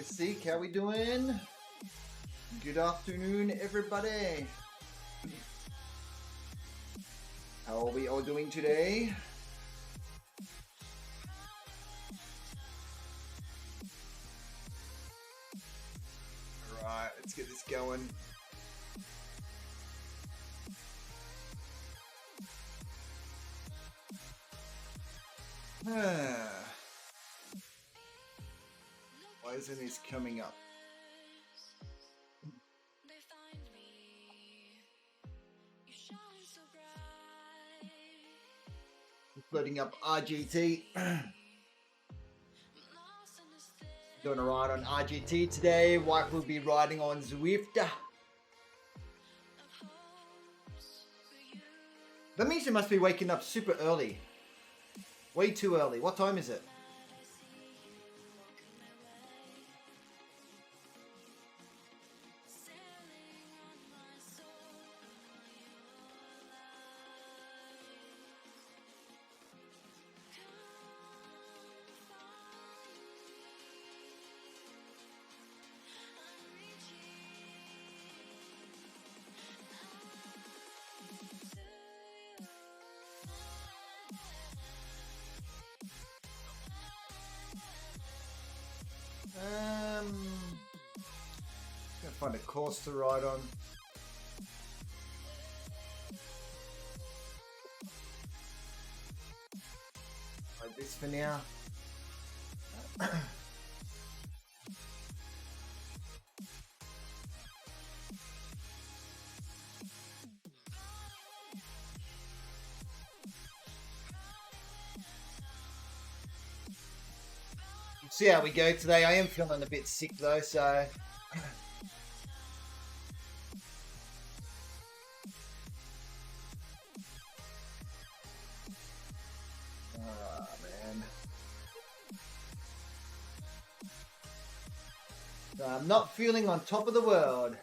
Physique, how we doing? Good afternoon, everybody. How are we all doing today? All right, let's get this going. Why isn't this coming up? Loading up RGT. Doing a ride on RGT today. Wife will be riding on ZWIFT. That means you must be waking up super early. Way too early. What time is it? Gonna find a course to ride on. Like this for now. See how we go today. I am feeling a bit sick though, so man. So I'm not feeling on top of the world.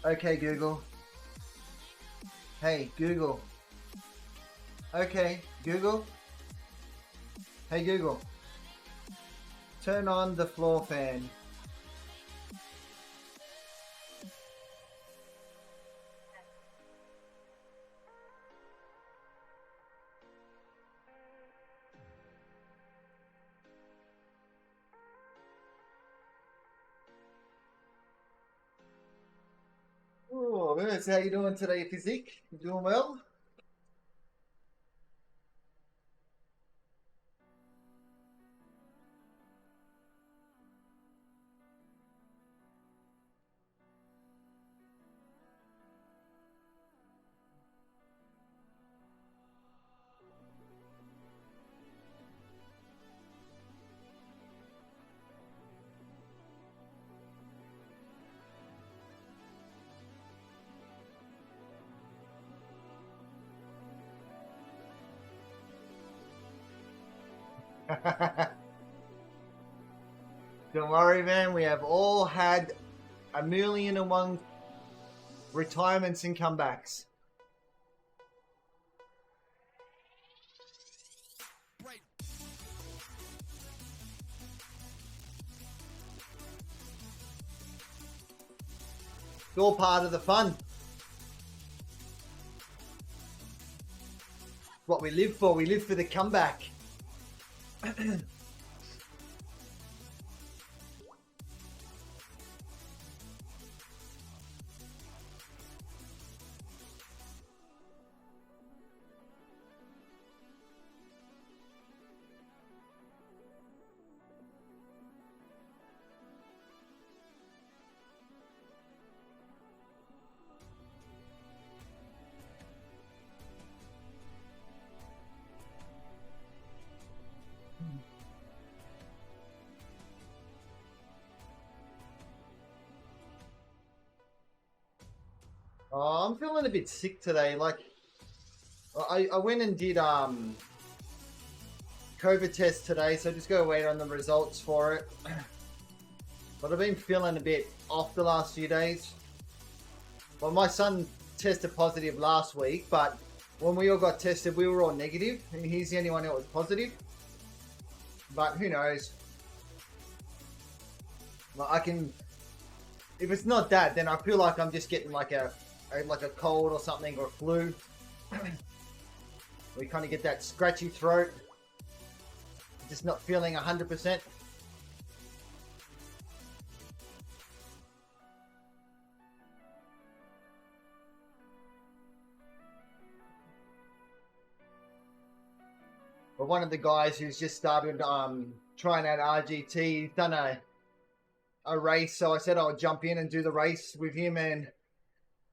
Okay, Google. Hey, Google. Okay, Google. Hey, Google. Turn on the floor fan. Oh, that's how you doing today, Physique? You doing well? Don't worry, man. We have all had 1,000,001 retirements and comebacks. Right. It's all part of the fun. What we live for. We live for the comeback. Oh, I'm feeling a bit sick today. Like, I went and did COVID test today, so just gotta wait on the results for it. But I've been feeling a bit off the last few days. Well, my son tested positive last week, but when we all got tested, we were all negative, and he's the only one that was positive. But who knows? Well, I can. If it's not that, then I feel like I'm just getting like a cold or something, or a flu. We kind of get that scratchy throat, just not feeling 100%. But one of the guys who's just started trying out RGT, he's done a race, so I said I'll jump in and do the race with him and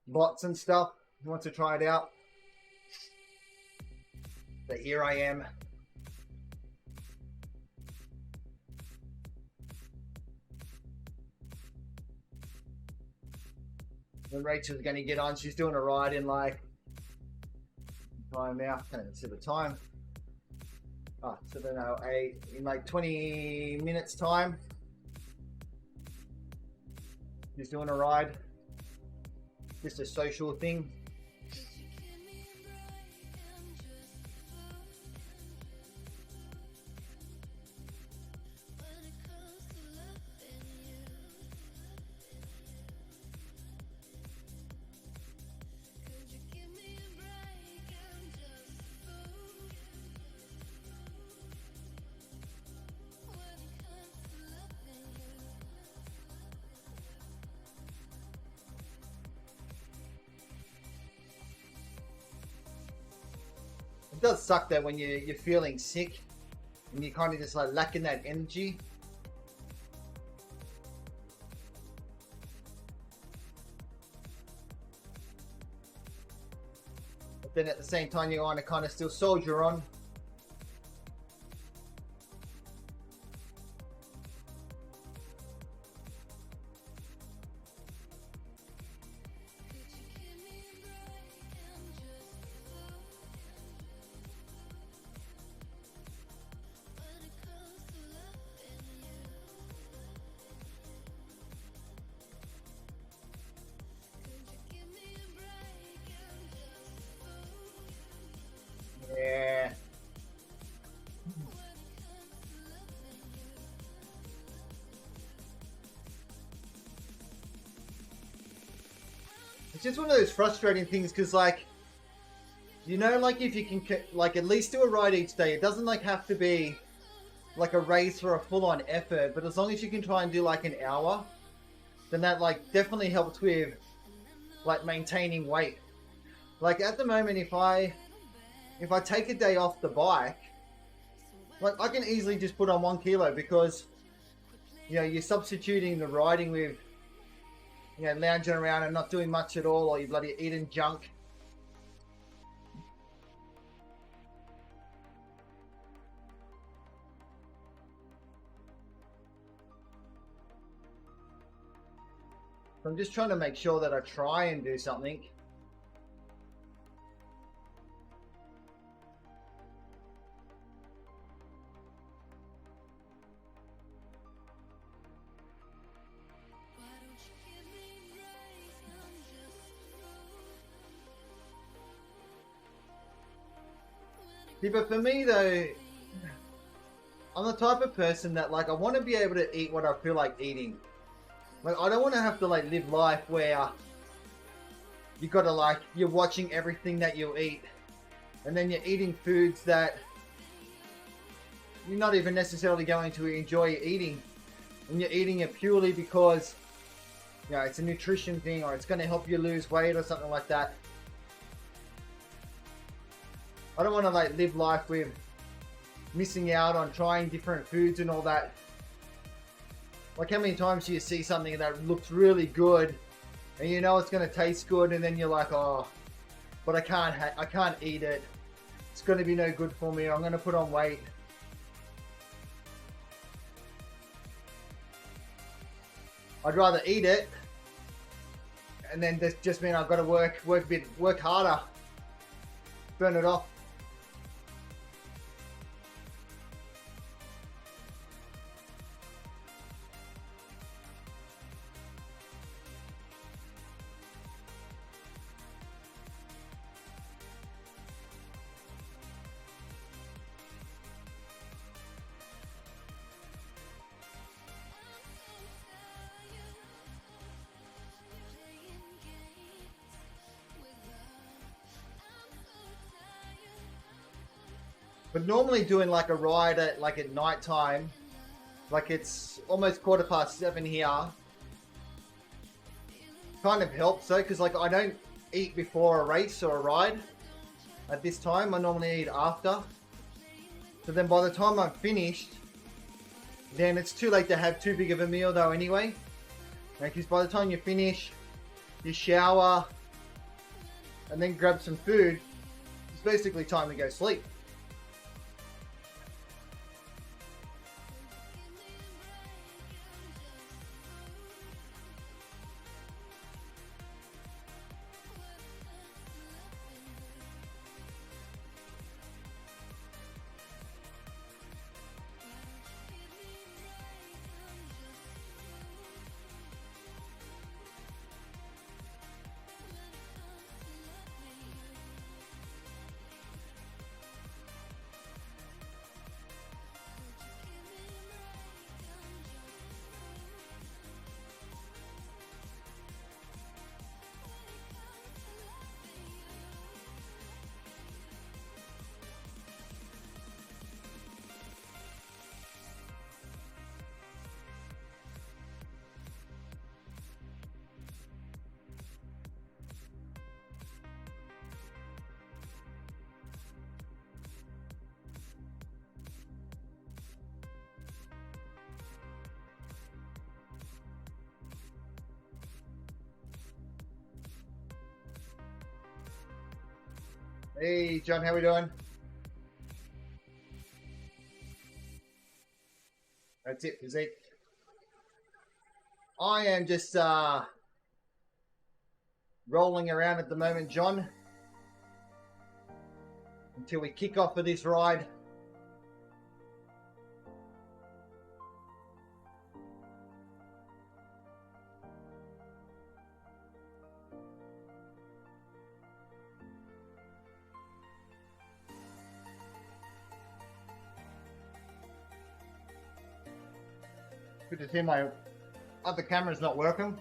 bots and stuff. He wants to try it out. But here I am. When Rachel's going to get on, she's doing a ride in like time now. Can't even see the time. Oh, so I don't know, in like 20 minutes time. She's doing a ride. Just a social thing. It does suck though when you're feeling sick and you're kind of just like lacking that energy. But then at the same time you want to kind of still soldier on. Yeah. It's just one of those frustrating things because, like, you know, like if you can, like, at least do a ride each day. It doesn't like have to be like a race or a full-on effort, but as long as you can try and do like an hour, then that like definitely helps with like maintaining weight. Like at the moment, if I take a day off the bike, like I can easily just put on 1 kilo because, you know, you're substituting the riding with, you know, lounging around and not doing much at all, or you're bloody eating junk. So I'm just trying to make sure that I try and do something. See, but for me though, I'm the type of person that like I want to be able to eat what I feel like eating. Like I don't want to have to like live life where you gotta like you're watching everything that you eat, and then you're eating foods that you're not even necessarily going to enjoy eating, and you're eating it purely because, you know, it's a nutrition thing or it's going to help you lose weight or something like that. I don't want to like live life with missing out on trying different foods and all that. Like how many times do you see something that looks really good and you know it's going to taste good, and then you're like, oh, but I can't eat it. It's going to be no good for me. I'm going to put on weight. I'd rather eat it, and then that just mean I've got to work harder, burn it off. But normally doing like a ride at night time, like it's almost 7:15 here, kind of helps though, because like I don't eat before a race or a ride at this time. I normally eat after. So then by the time I'm finished, then it's too late to have too big of a meal though anyway. Because by the time you finish, you shower, and then grab some food, it's basically time to go sleep. Hey John, how we doing? That's it, physique. I am just rolling around at the moment, John, until we kick off for this ride. Good to see my other camera's not working.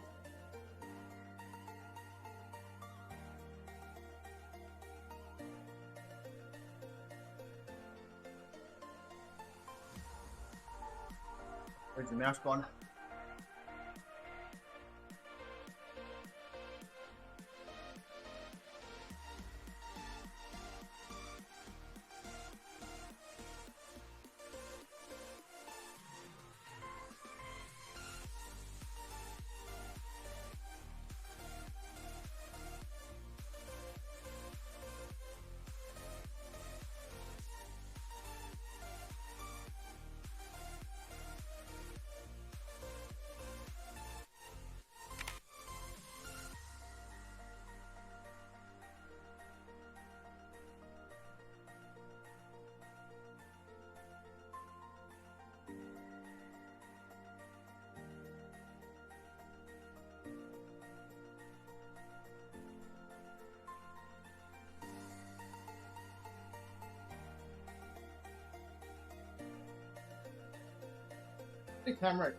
Where's the mouse gone? Big camera.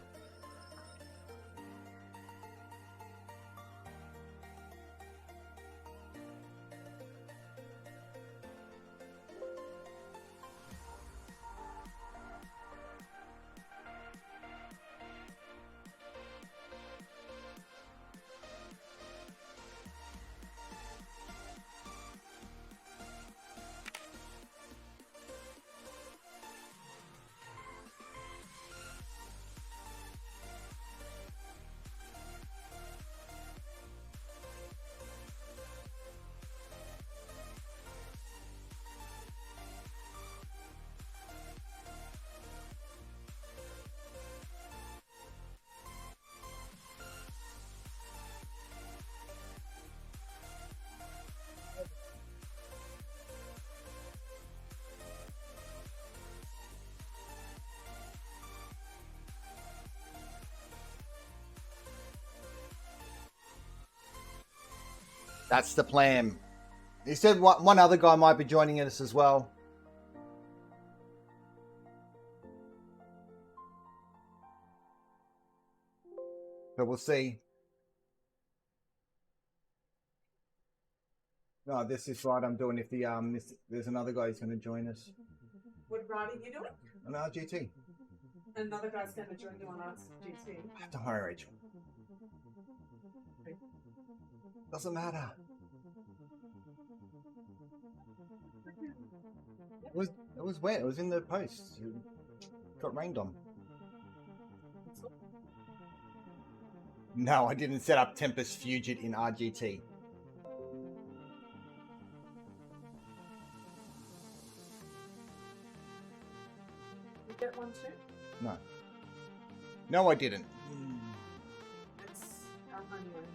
That's the plan. He said one other guy might be joining us as well. But we'll see. No, this is right. I'm doing if the there's another guy who's going to join us. What ride are you doing? An RGT. Another guy's going to join you on RGT. Don't worry, Rachel. Doesn't matter. It was wet. It was in the post. It got rained on. No, I didn't set up Tempest Fugit in RGT. You get one too? No. No, I didn't. It's our honeymoon.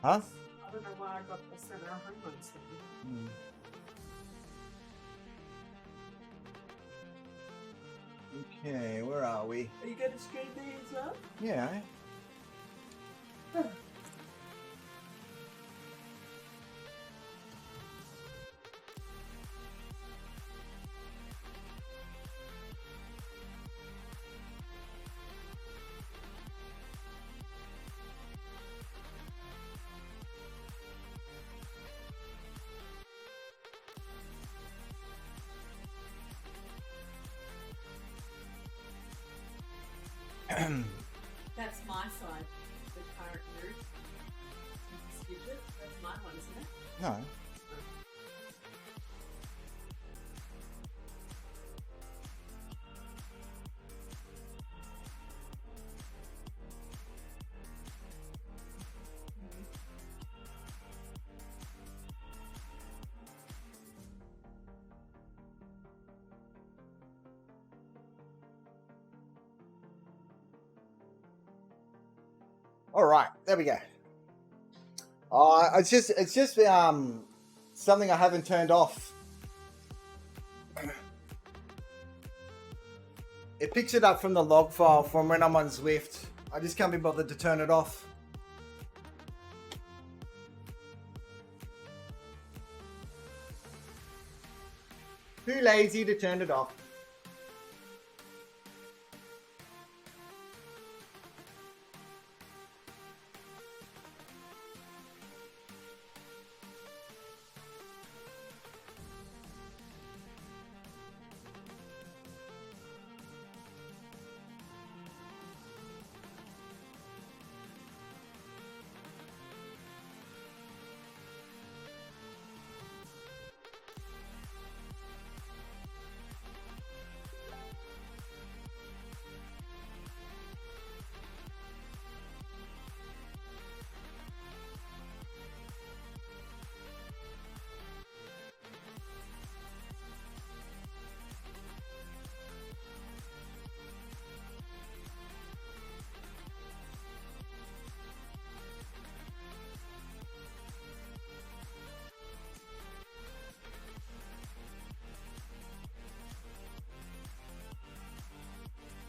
Huh? I don't know why I got this at our honeymoon sticker. Okay, where are we? Are you going to screen me as well? Yeah. That's my side, the current route. That's my one, isn't it? No. All right, there we go. It's just something I haven't turned off. It picks it up from the log file from when I'm on ZWIFT. I just can't be bothered to turn it off. Too lazy to turn it off.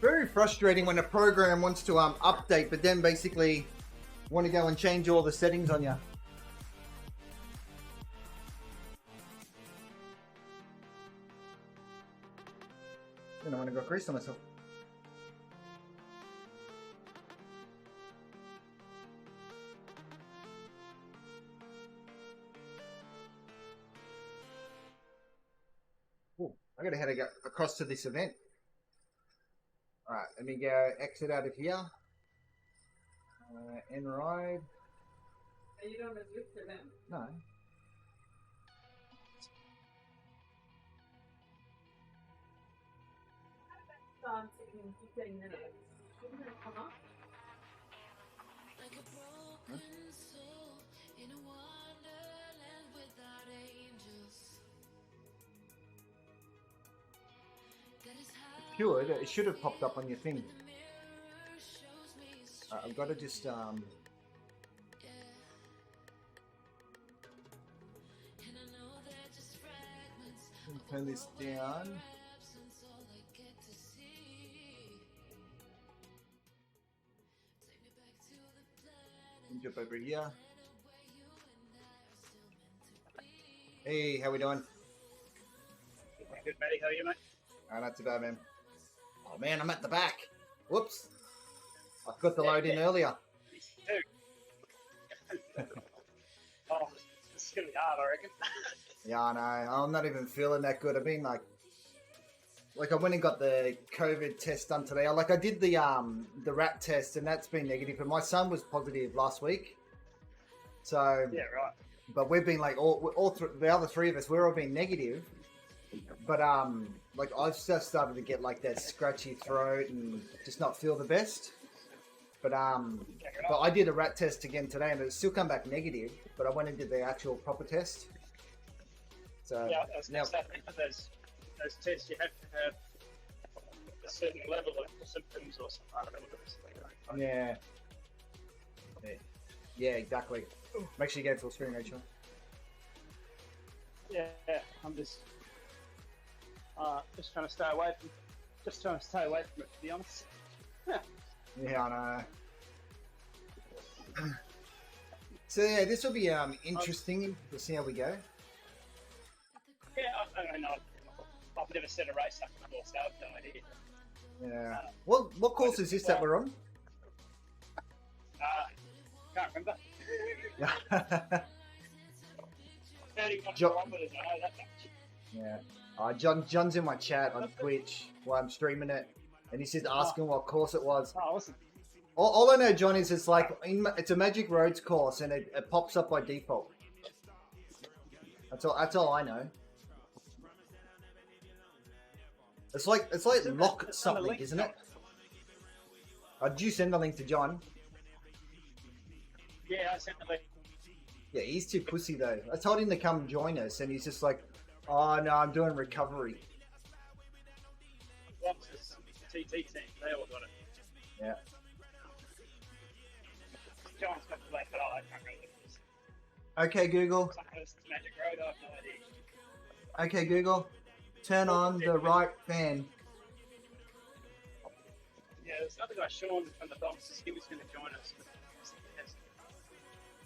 Very frustrating when a program wants to update, but then basically want to go and change all the settings on you. Then I want to go grease on myself. Ooh, I gotta head across to this event. Alright, let me go exit out of here. End ride. Are you doing a ZWIFT event? No. Starts in 15 minutes. Shouldn't it come up? Like a broken soul in a wonderland without angels. That is how Cured, it should have popped up on your thing. the mirror shows me straight. I've got to just And I know they're just fragments turn this down. absence, all I get to see. Take me back to the planet Jump over here. where you and I are still meant to be. Hey, how we doing? Good, Matty. How are you, mate? Not too bad, man. Oh man, I'm at the back. Whoops. I forgot to load in earlier. Oh, It's gonna be hard, I reckon. Yeah, I know. I'm not even feeling that good. I've been like I went and got the COVID test done today. I did the rat test, and that's been negative. But my son was positive last week. So Yeah, right. but we've been like the other three of us, we're all been negative. But like I've just started to get like that scratchy throat and just not feel the best. But I did a rat test again today, and it still come back negative. But I went and did the actual proper test. So Yeah, that's now, for those tests. You have to have a certain level of symptoms or something. I don't know what it is. yeah, exactly. Make sure you go full screen, Rachel. Yeah, I'm just trying to stay away from. Just trying to stay away from it, to be honest. Yeah, I know. So yeah, this will be interesting to see how we go. Yeah, I don't know. I've never set a race up before, so I have no idea. Yeah. What course is this that we're on? Can't remember. 31 Jo- kilometres, I know that much. Yeah. John's in my chat on Twitch while I'm streaming it, and he's just asking what course it was. Oh, awesome. All I know, John, is it's like it's a Magic Roads course, and it pops up by default. That's all I know. It's like lock something, isn't it? Did you send the link to John? Yeah, I sent the link. Yeah, he's too pussy though. I told him to come join us, and he's just like, "Oh no, I'm doing recovery." Boxes, TT team, they all got it. Yeah. John's got the link, but I can't remember what it is. Okay, Google. Something that's Magic Road, I have no idea. Okay, Google. Turn on the right fan. Yeah, there's another guy, Sean, from the boxes. He was going to join us.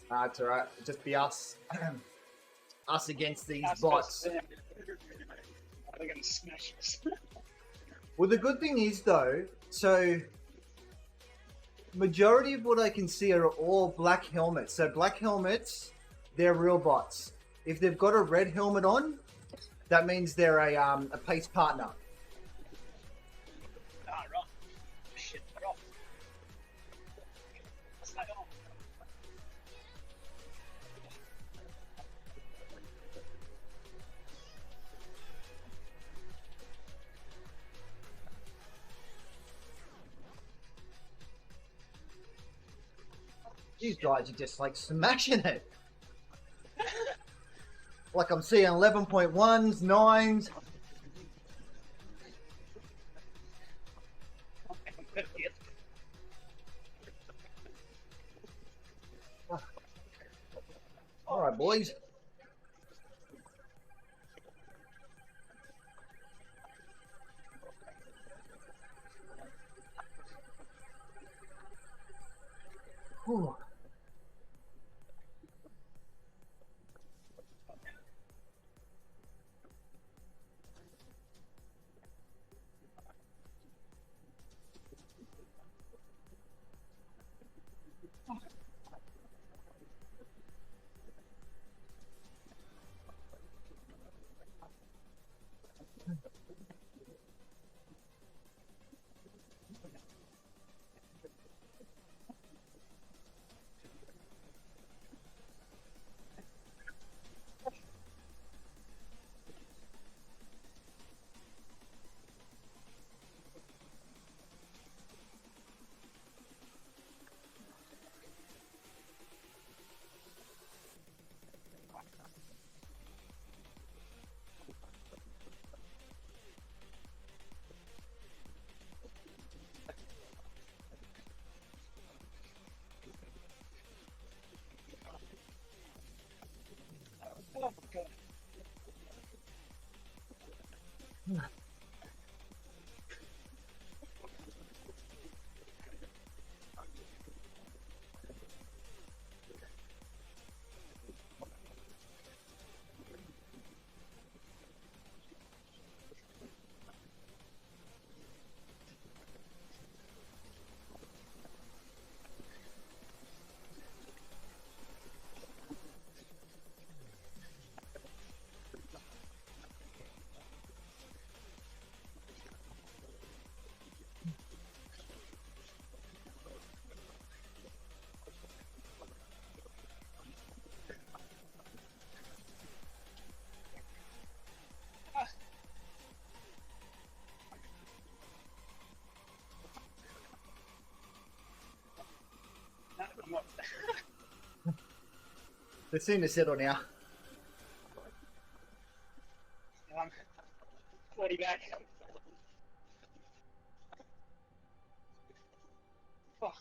It's alright. Just be us. Us against these Us bots. versus them. They're going to smash us. Well, the good thing is though, so majority of what I can see are all black helmets. So black helmets, they're real bots. If they've got a red helmet on, that means they're a pace partner. Ah, right. Shit, they're off. Stay on. These guys are just like smashing it. Like I'm seeing 11.1s, 9s. All right, boys. Whew. Oh, God. They seem to settle now. 40 back. Oh.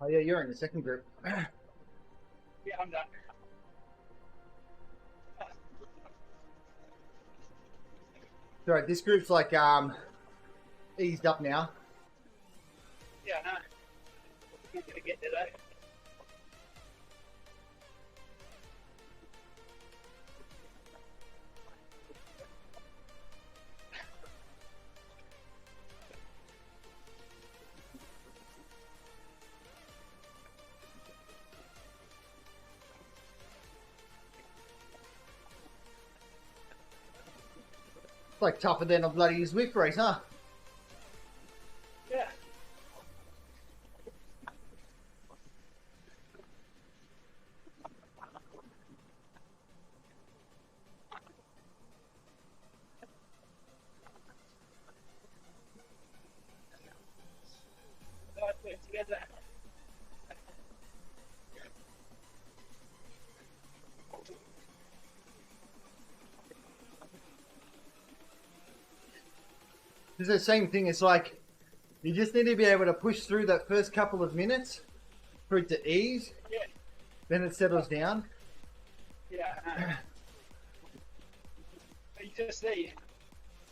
Oh yeah, you're in the second group. Yeah, I'm done. Right, this group's like eased up now. Yeah, no. Not gonna get there though. It's like tougher than a bloody ZWIFT race, huh? Yeah. Let's put it together. It's the same thing. It's like you just need to be able to push through that first couple of minutes for it to ease. Yeah. Then it settles down. Yeah. You just need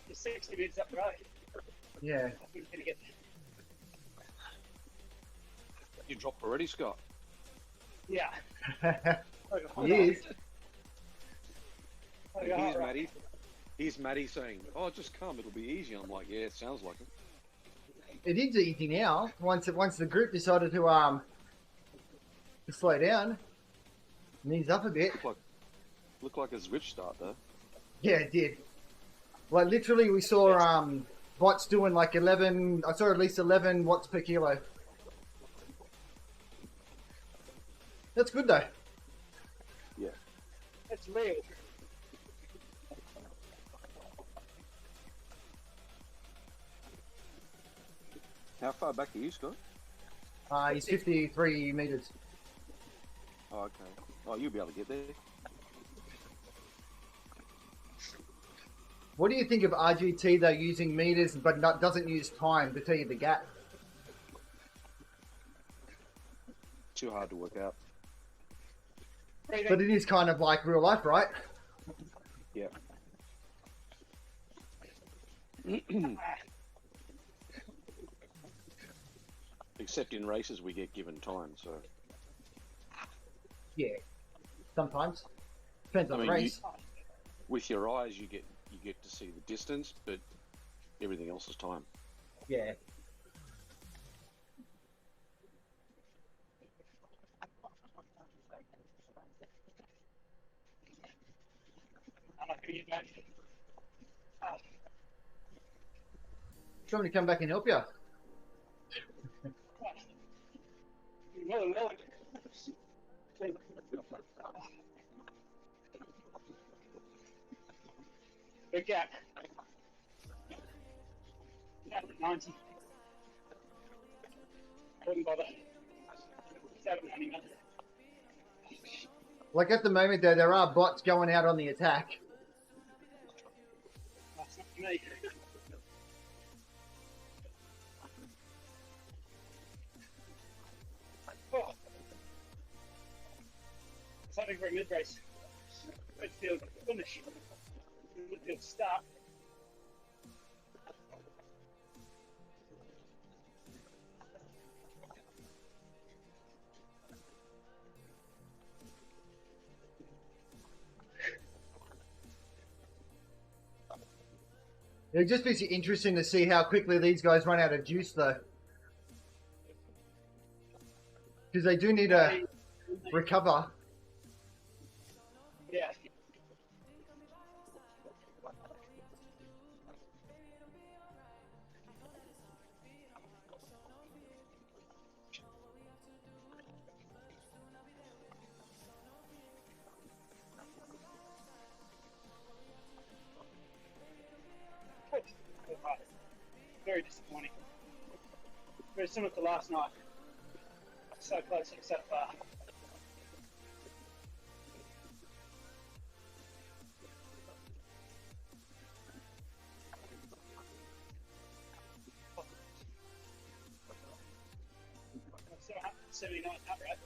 your 60 minutes up the road. Yeah. I think we're gonna get You dropped already, Scott? Yeah. He is. Here's Maddie. Here's Maddie saying, "Oh, just come. It'll be easy." I'm like, "Yeah, it sounds like it." It is easy now. Once the group decided to slow down, knees up a bit. Looked like a ZWIFT start though. Yeah, it did. Like literally, we saw bots doing like 11. I saw at least 11 watts per kilo. That's good though. Yeah. That's real. How far back are you, Scott? He's 53 meters. Oh, okay. Oh, you'll be able to get there. What do you think of RGT though, using meters but doesn't use time to tell you the gap? Too hard to work out. But it is kind of like real life, right? Yeah. Except in races, we get given time. So Yeah. Sometimes. Depends on the race. with your eyes, you get to see the distance, but everything else is time. Yeah. I'm not gonna get back. Do you want me to come back and help you? You're more than willing. Big gap. Yeah, 90. I wouldn't bother. 790 minutes. Like at the moment though, there are bots going out on the attack. That's not for me. Oh. Something for a mid-race. Midfield finish. Midfield start. It'd just be interesting to see how quickly these guys run out of juice though. Because they do need to recover. Yeah. Very disappointing. Very similar to last night. So close yet so far. So 79 up, right?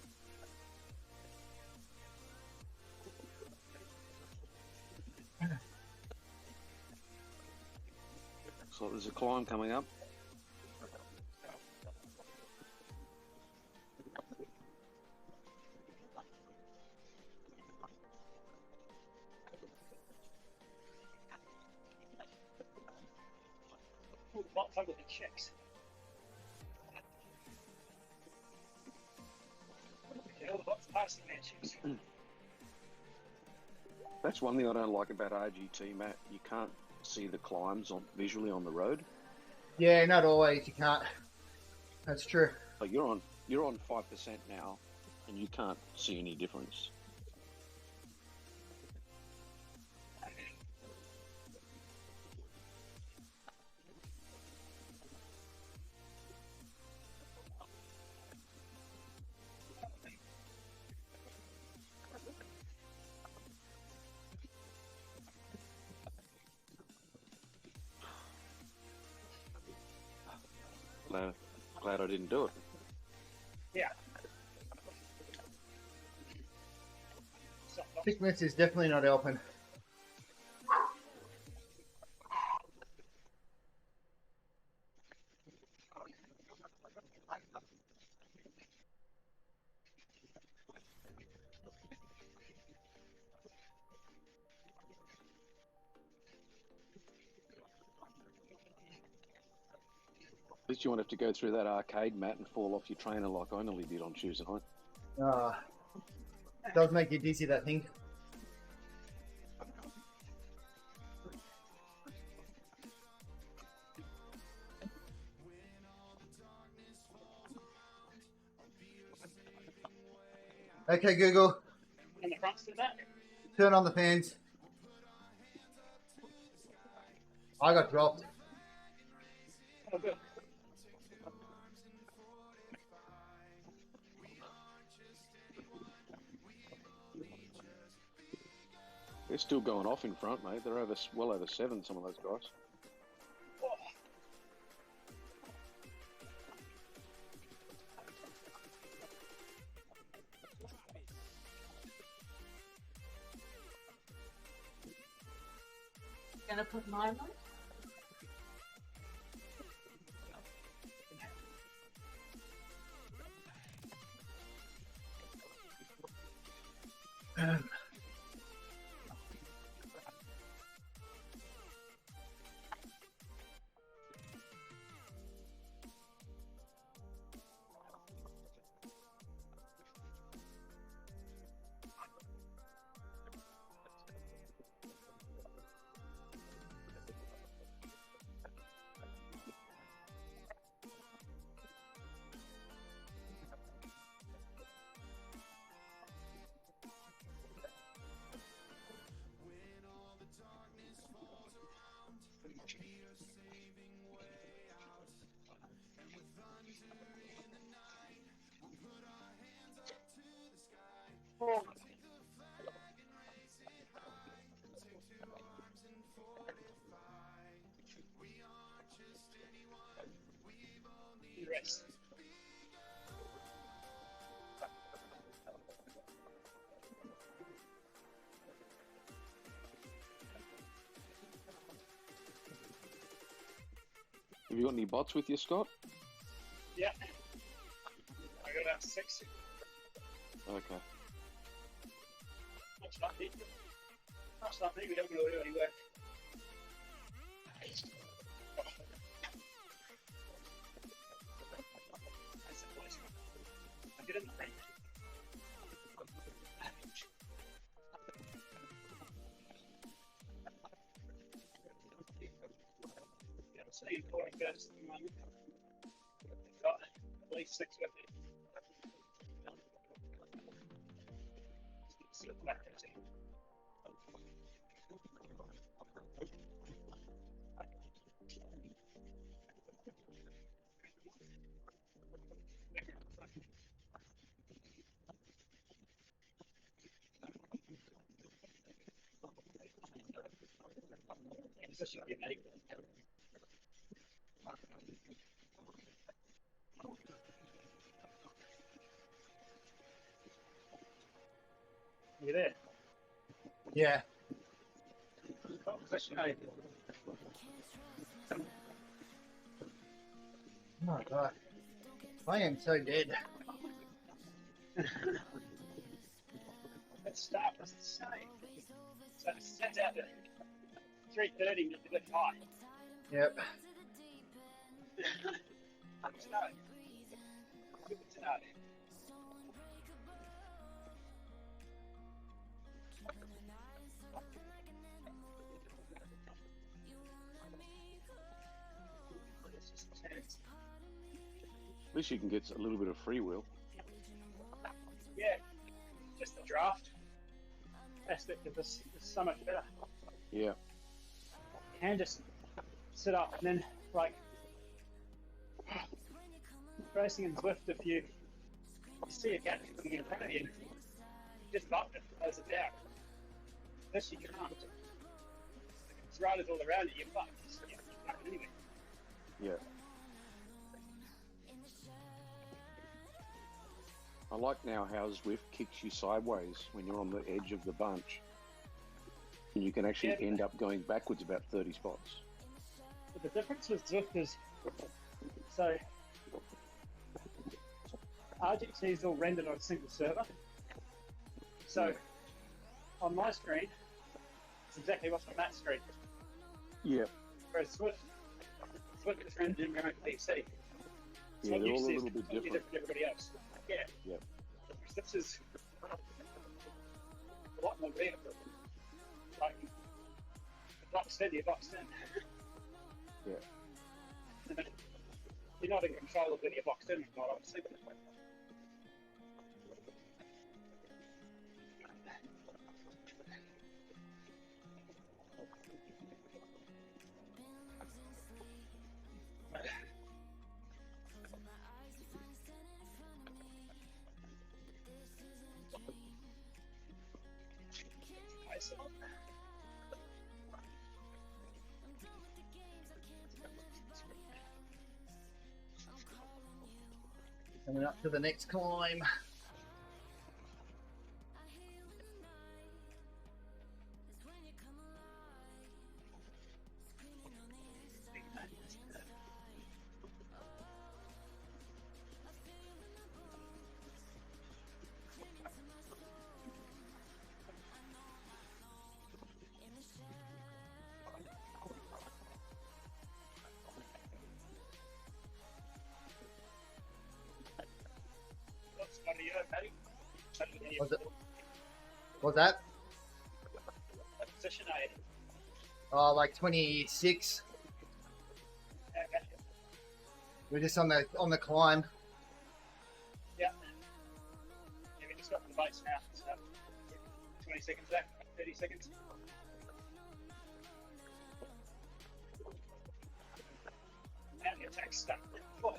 So there's a climb coming up. All the bots under the checks. Okay, all the bots passing their checks. That's one thing I don't like about RGT, Matt. You can't see the climbs visually on the road. Yeah, not always. You can't. That's true. Like you're on 5% now, and you can't see any difference. Glad I didn't do it. Yeah. Thickness is definitely not helping. At least you won't have to go through that arcade, Matt, and fall off your trainer like I nearly did on Tuesday night. Does make you dizzy, that thing. Okay, Google, And the front's to the back. turn on the fans. I got dropped. Oh, good. They're still going off in front, mate. They're well over 7, some of those guys. Oh. Gonna put mine on? Oh. Rest. Have you got any bots with you, Scott? Yeah. I got about 6. Okay. Much like me. Much like me, we don't really do any work. That's the place. I get in the frame. Yeah, so you're pouring first at the moment. Got at least 6 with it. See what left is. This should be medical. You there? Yeah. Oh, position A. Oh god. I am so dead. Let's start with the same. So it sets out at 3:30 with a bit high. Yep. Good to know. Good to know. It's just tense. At least you can get a little bit of free will. Yeah, just the draft aspect of this is so much better. Yeah. You can just sit up and then, like, racing in Zwift, if you see a gap coming in front of you, just bump it, close it down. This you can't. It's riders all around you, you're fucked. You can't do anything. Yeah. I like now how Zwift kicks you sideways when you're on the edge of the bunch. And you can actually end up going backwards about 30 spots. But the difference with Zwift is, so RGT is all rendered on a single server. So on my screen, it's exactly what's on that screen. Yeah. Whereas Zwift is rendered in your own PC. Yeah, they're all a little bit different. Than everybody else. Yeah. Yeah. This is a lot more real. Like, the boxed in, you're boxed in. Yeah. And then you're not in control of when you're boxed in or not, obviously. Coming up to the next climb. What's that? Position A. Oh, like 26. Okay. We're just on the climb. Yeah. Yeah, we just got the base now. So 20 seconds back, 30 seconds. Now the attack's stuck. Whoa.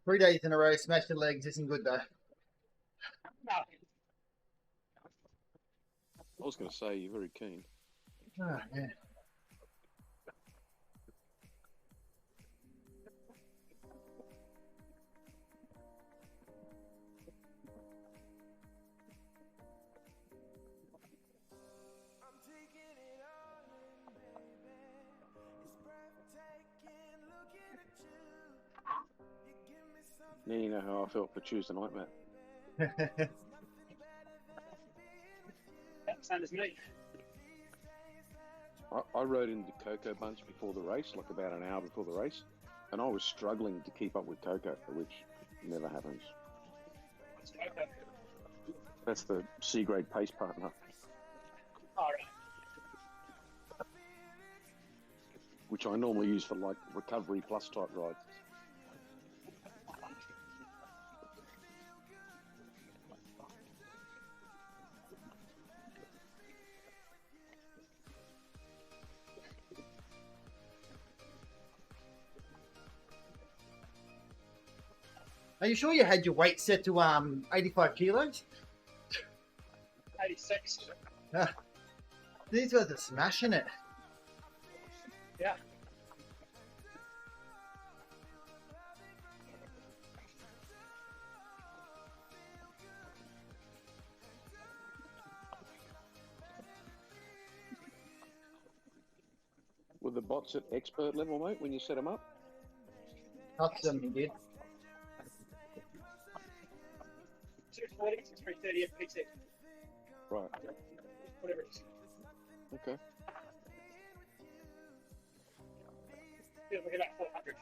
Three days in a row, smashed the legs. Isn't good though. No. I was going to say, you're very keen. Ah, yeah. Now you know how I felt for Tuesday night, Matt. Same as me. I rode into Coco Bunch before the race, like about an hour before the race, and I was struggling to keep up with Coco, which never happens. What's Coco? That's the C-grade pace partner. All right. which I normally use for like recovery plus type rides. Are you sure you had your weight set to 85 kilos? 86. These guys are smashing it. Yeah. Were the bots at expert level, mate, when you set them up? Touch them, you did. 240 to 330 FPC. Right. Whatever it is. Okay. Feels like about 400.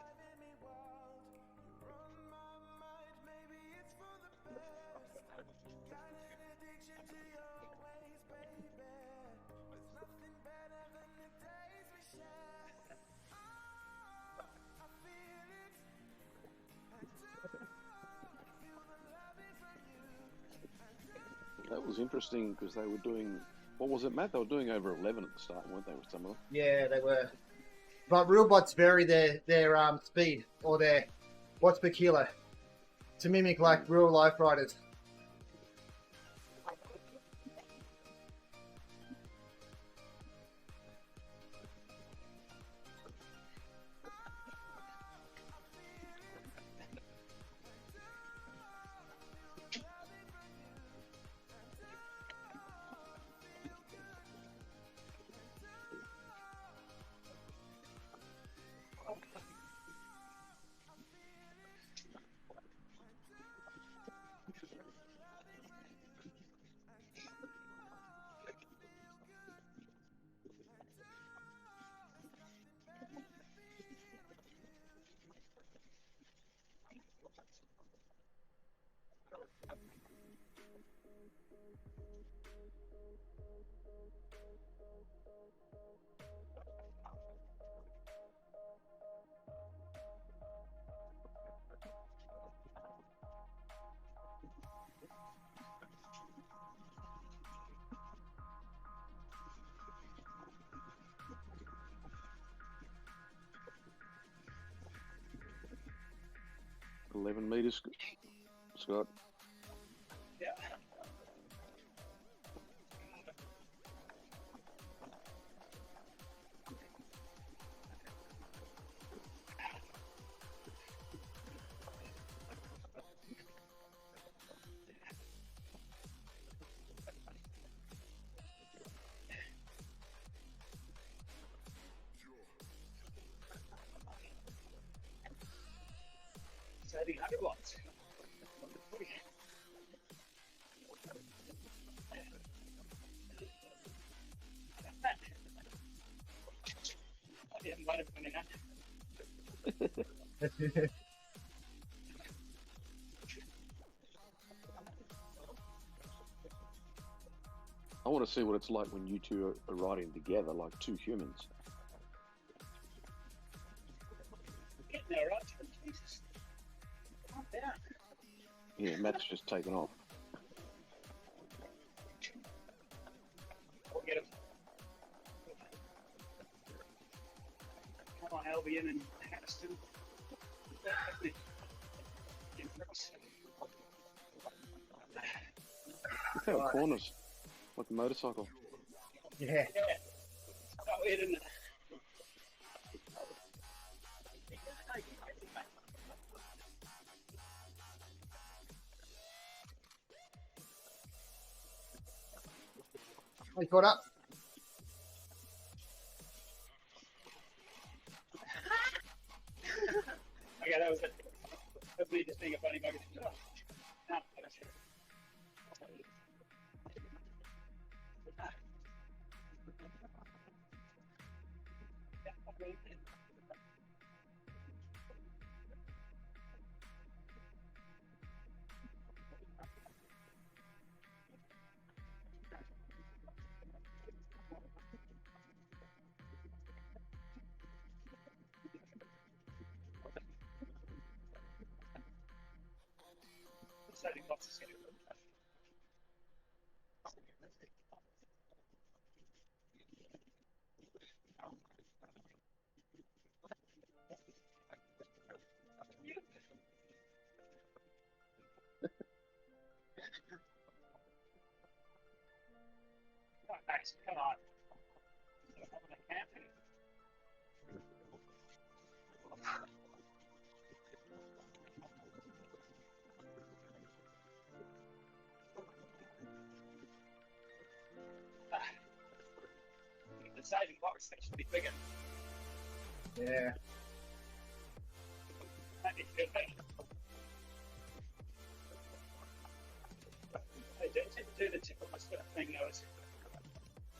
That was interesting because they were doing, what was it, Matt? They were doing over 11 at the start, weren't they, with some of them? Yeah, they were. But RealBots vary their speed or their watts per kilo to mimic like real life riders. Yeah. 11 metres, Scott. Yeah. Saving 100 watts. I didn't wait a minute. I want to see what it's like when you two are riding together like two humans. Getting there, right? Jesus. Calm down. Yeah, Matt's just taken off. I'll get him. Come on, Albion and Hatton. Look how it corners, like a motorcycle. Yeah. Yeah. So weird, isn't it? We caught up. Okay, that was it. Hopefully just being a funny bugger. Oh, no, that's it. Yeah, okay. saving boxes here. Come on, Max, come on. I'm gonna camp here. The saving box section should be bigger. Yeah. That'd be good. Hey, don't do the tip of my sort of thing, though.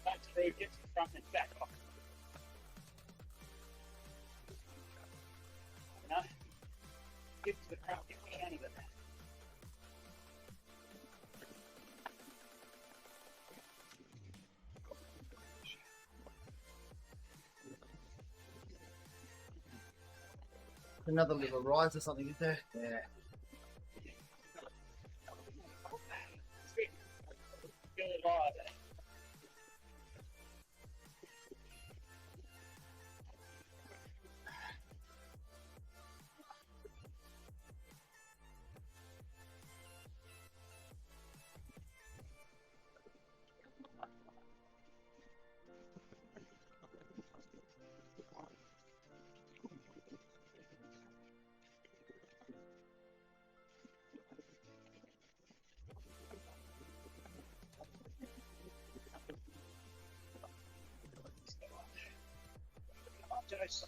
That screw gets the front and back off. You know? Get to the front, get the end of it. Another little rise or something, is there? Yeah. Sweet. Feel it hard. Jason.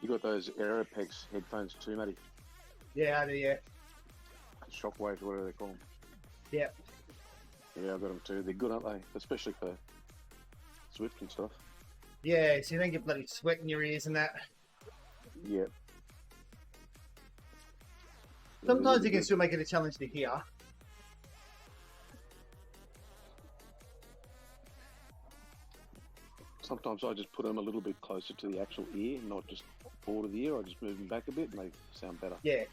You got those Aeropex headphones too, matey? Yeah, I do, yeah. Shockwaves, whatever they call them. Yeah. Yeah, I've got them too. They're good, aren't they? Especially for Zwift and stuff. Yeah, so you don't get bloody sweat in your ears and that. Yeah. Sometimes you can still make it a challenge to hear. Sometimes I just put them a little bit closer to the actual ear, not just forward of the ear. I just move them back a bit and they sound better. Yeah.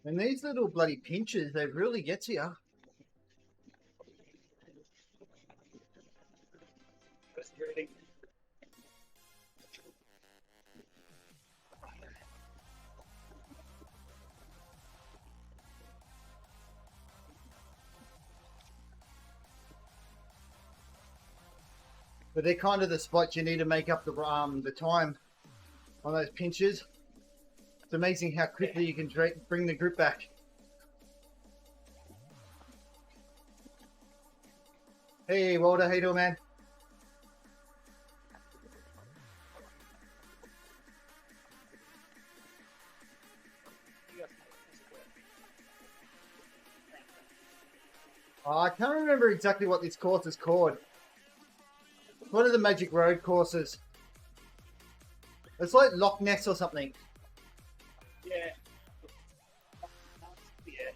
And these little bloody pinches, they really get to you. Just breathing. But they're kind of the spots you need to make up the time on those pinches. It's amazing how quickly you can bring the grip back. Hey Walter, how you doing, man? Oh, I can't remember exactly what this course is called. It's one of the Magic Road courses. It's like Loch Ness or something. Yeah. Yeah.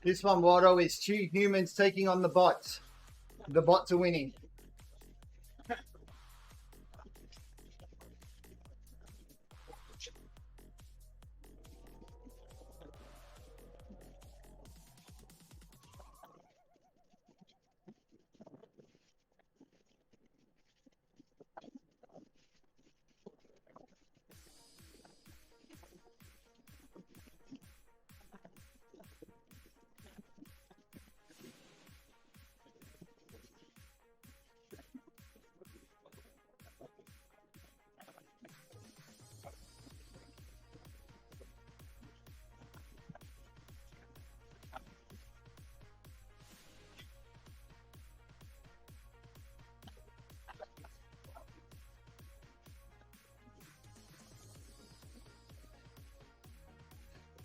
This one, Waldo, is 2 humans taking on the bots. The bots are winning.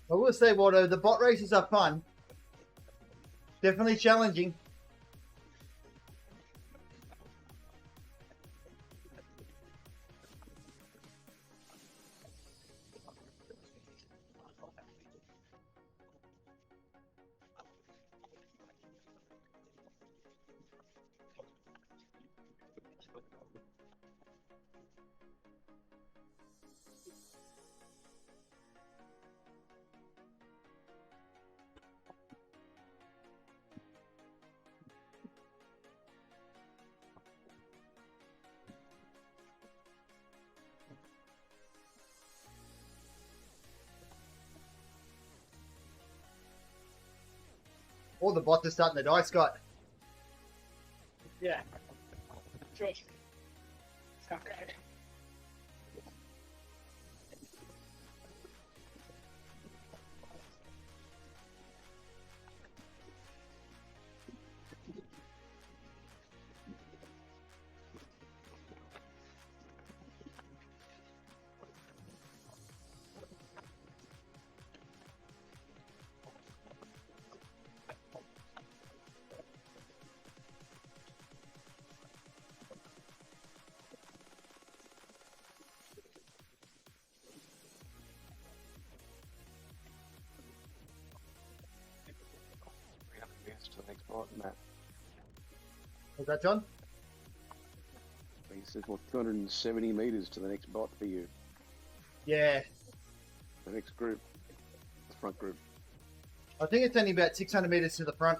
I will say, Waldo, the bot races are fun. Definitely challenging. All the bots are starting to die, Scott. Yeah. Sure. Sounds great. To the next bot, Matt. Was that John? He says, well, 270 meters to the next bot for you. Yeah. The next group. The front group. I think it's only about 600 meters to the front.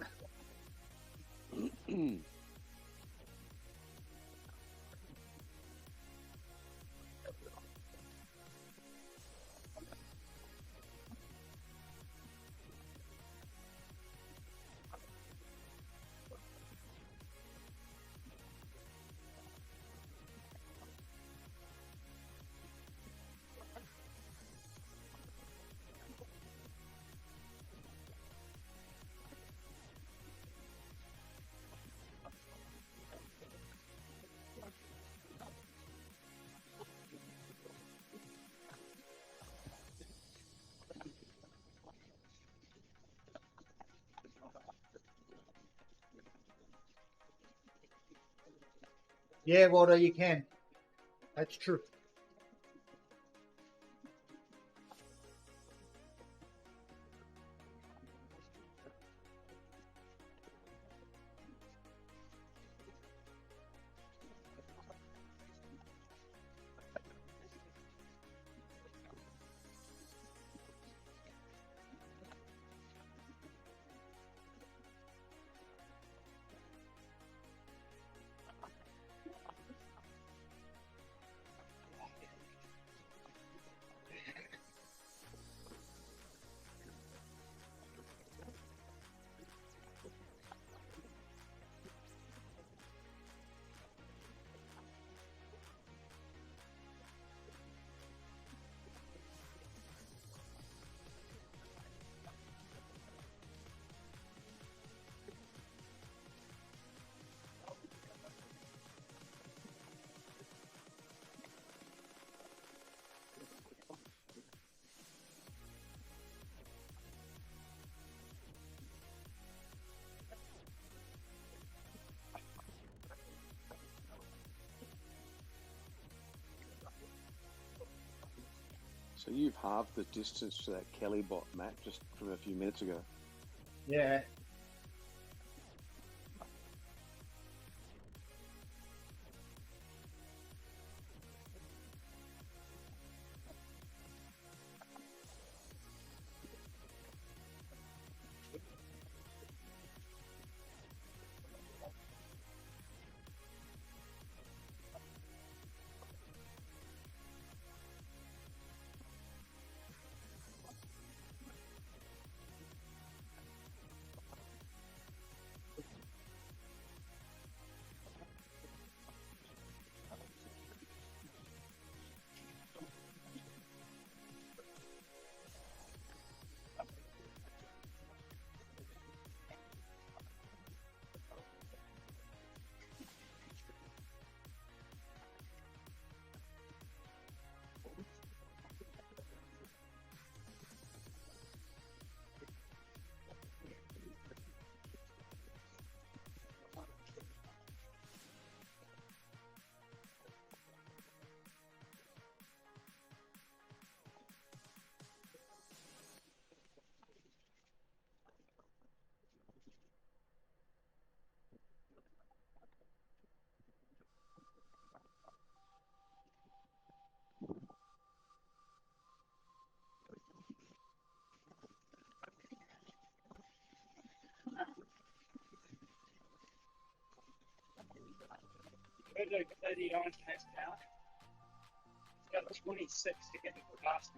Yeah, Waldo, you can. That's true. So you've halved the distance to that Kelly bot, Matt, just from a few minutes ago. Yeah. Virgo 39 k's power. It's got 26 to get to the last.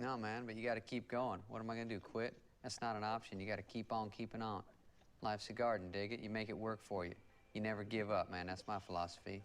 No, man, but you got to keep going. What am I going to do, quit? That's not an option. You got to keep on keeping on. Life's a garden, dig it. You make it work for you. You never give up, man. That's my philosophy.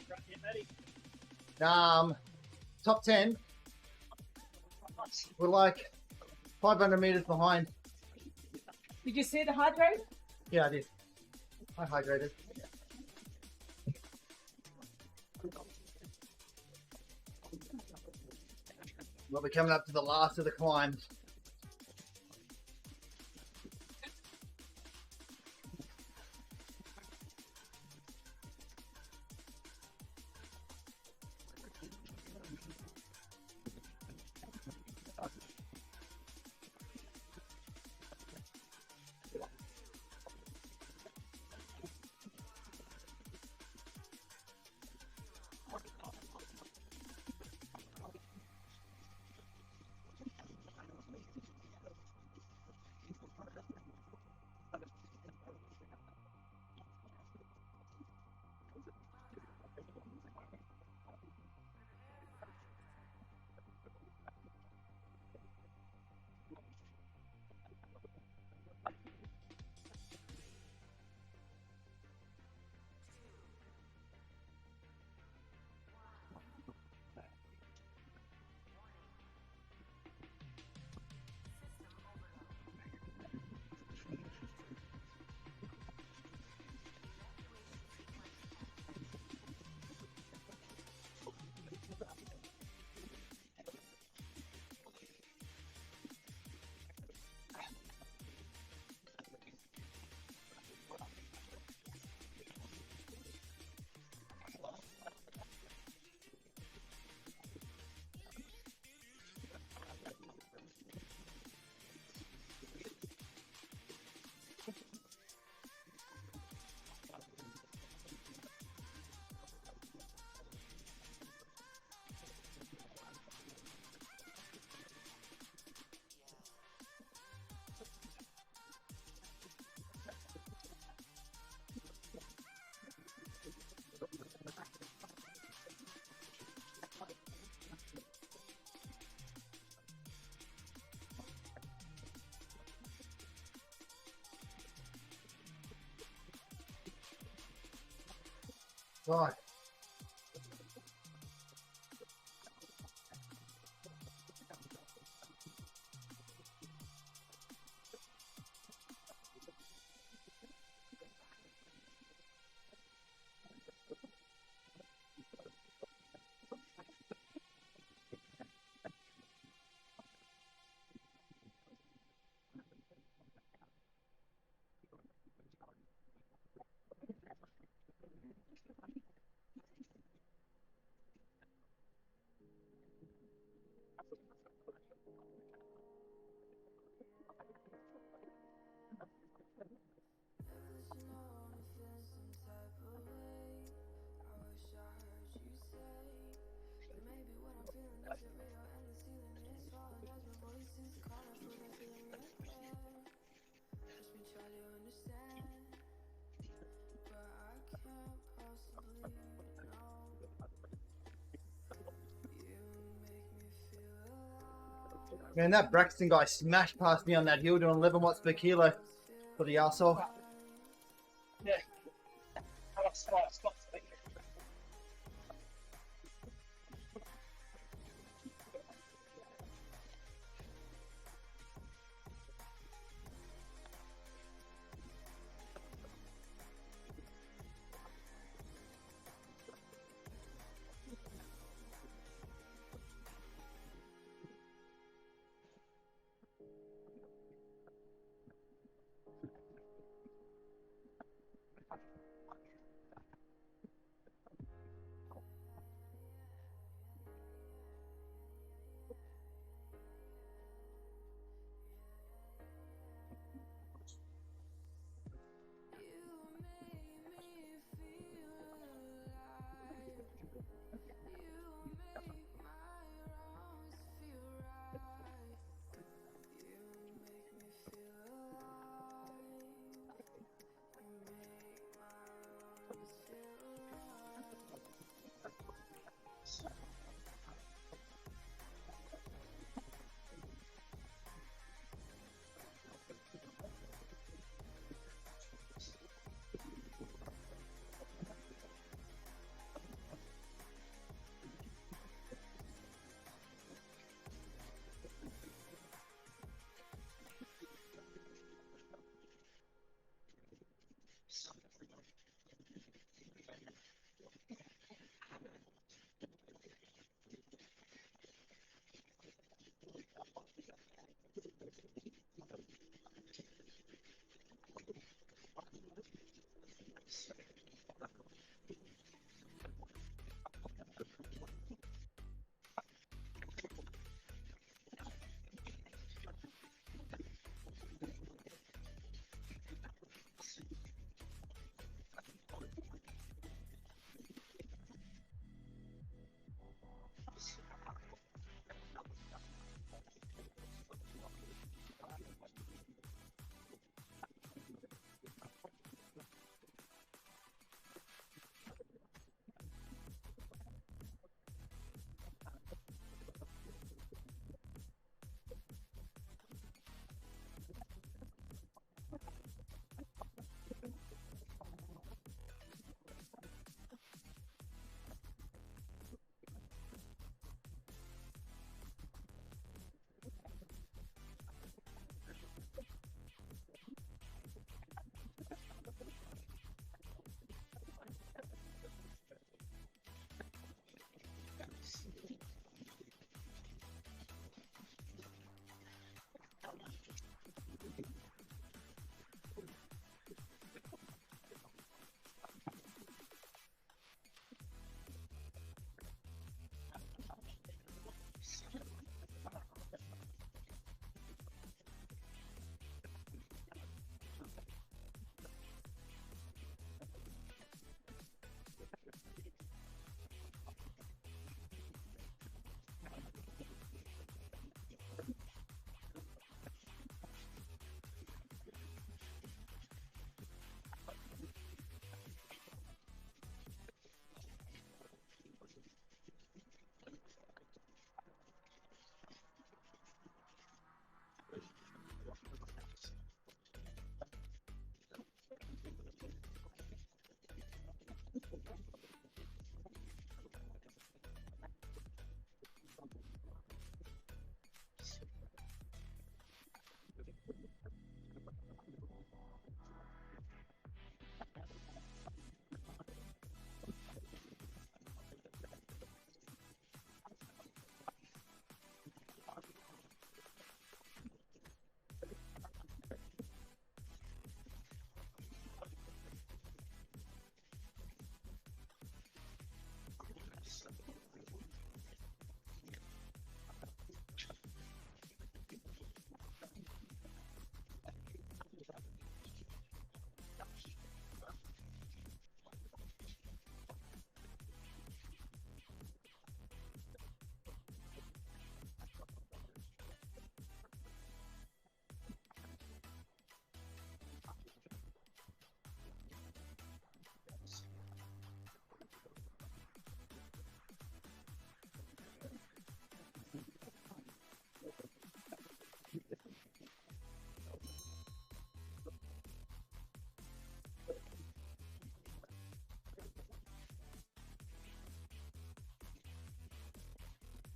Right, yeah, Matty. Top 10. We're like 500 meters behind. Did you see the hydrate? Yeah, I did. I hydrated. Well, we're coming up to the last of the climb. God. Man, that Braxton guy smashed past me on that hill doing 11 watts per kilo for the arsehole. Yeah. I got spots, I think.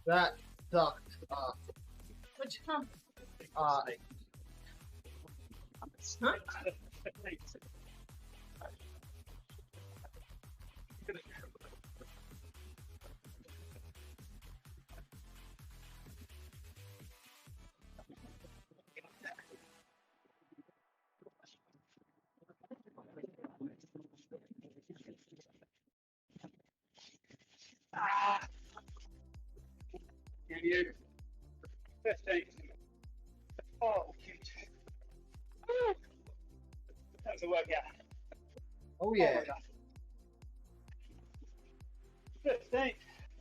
That sucked. Which come? Uh, Huh? Ah! You. 15. Oh, cute. Woo! That was a workout. oh Oh yeah. my God. 15.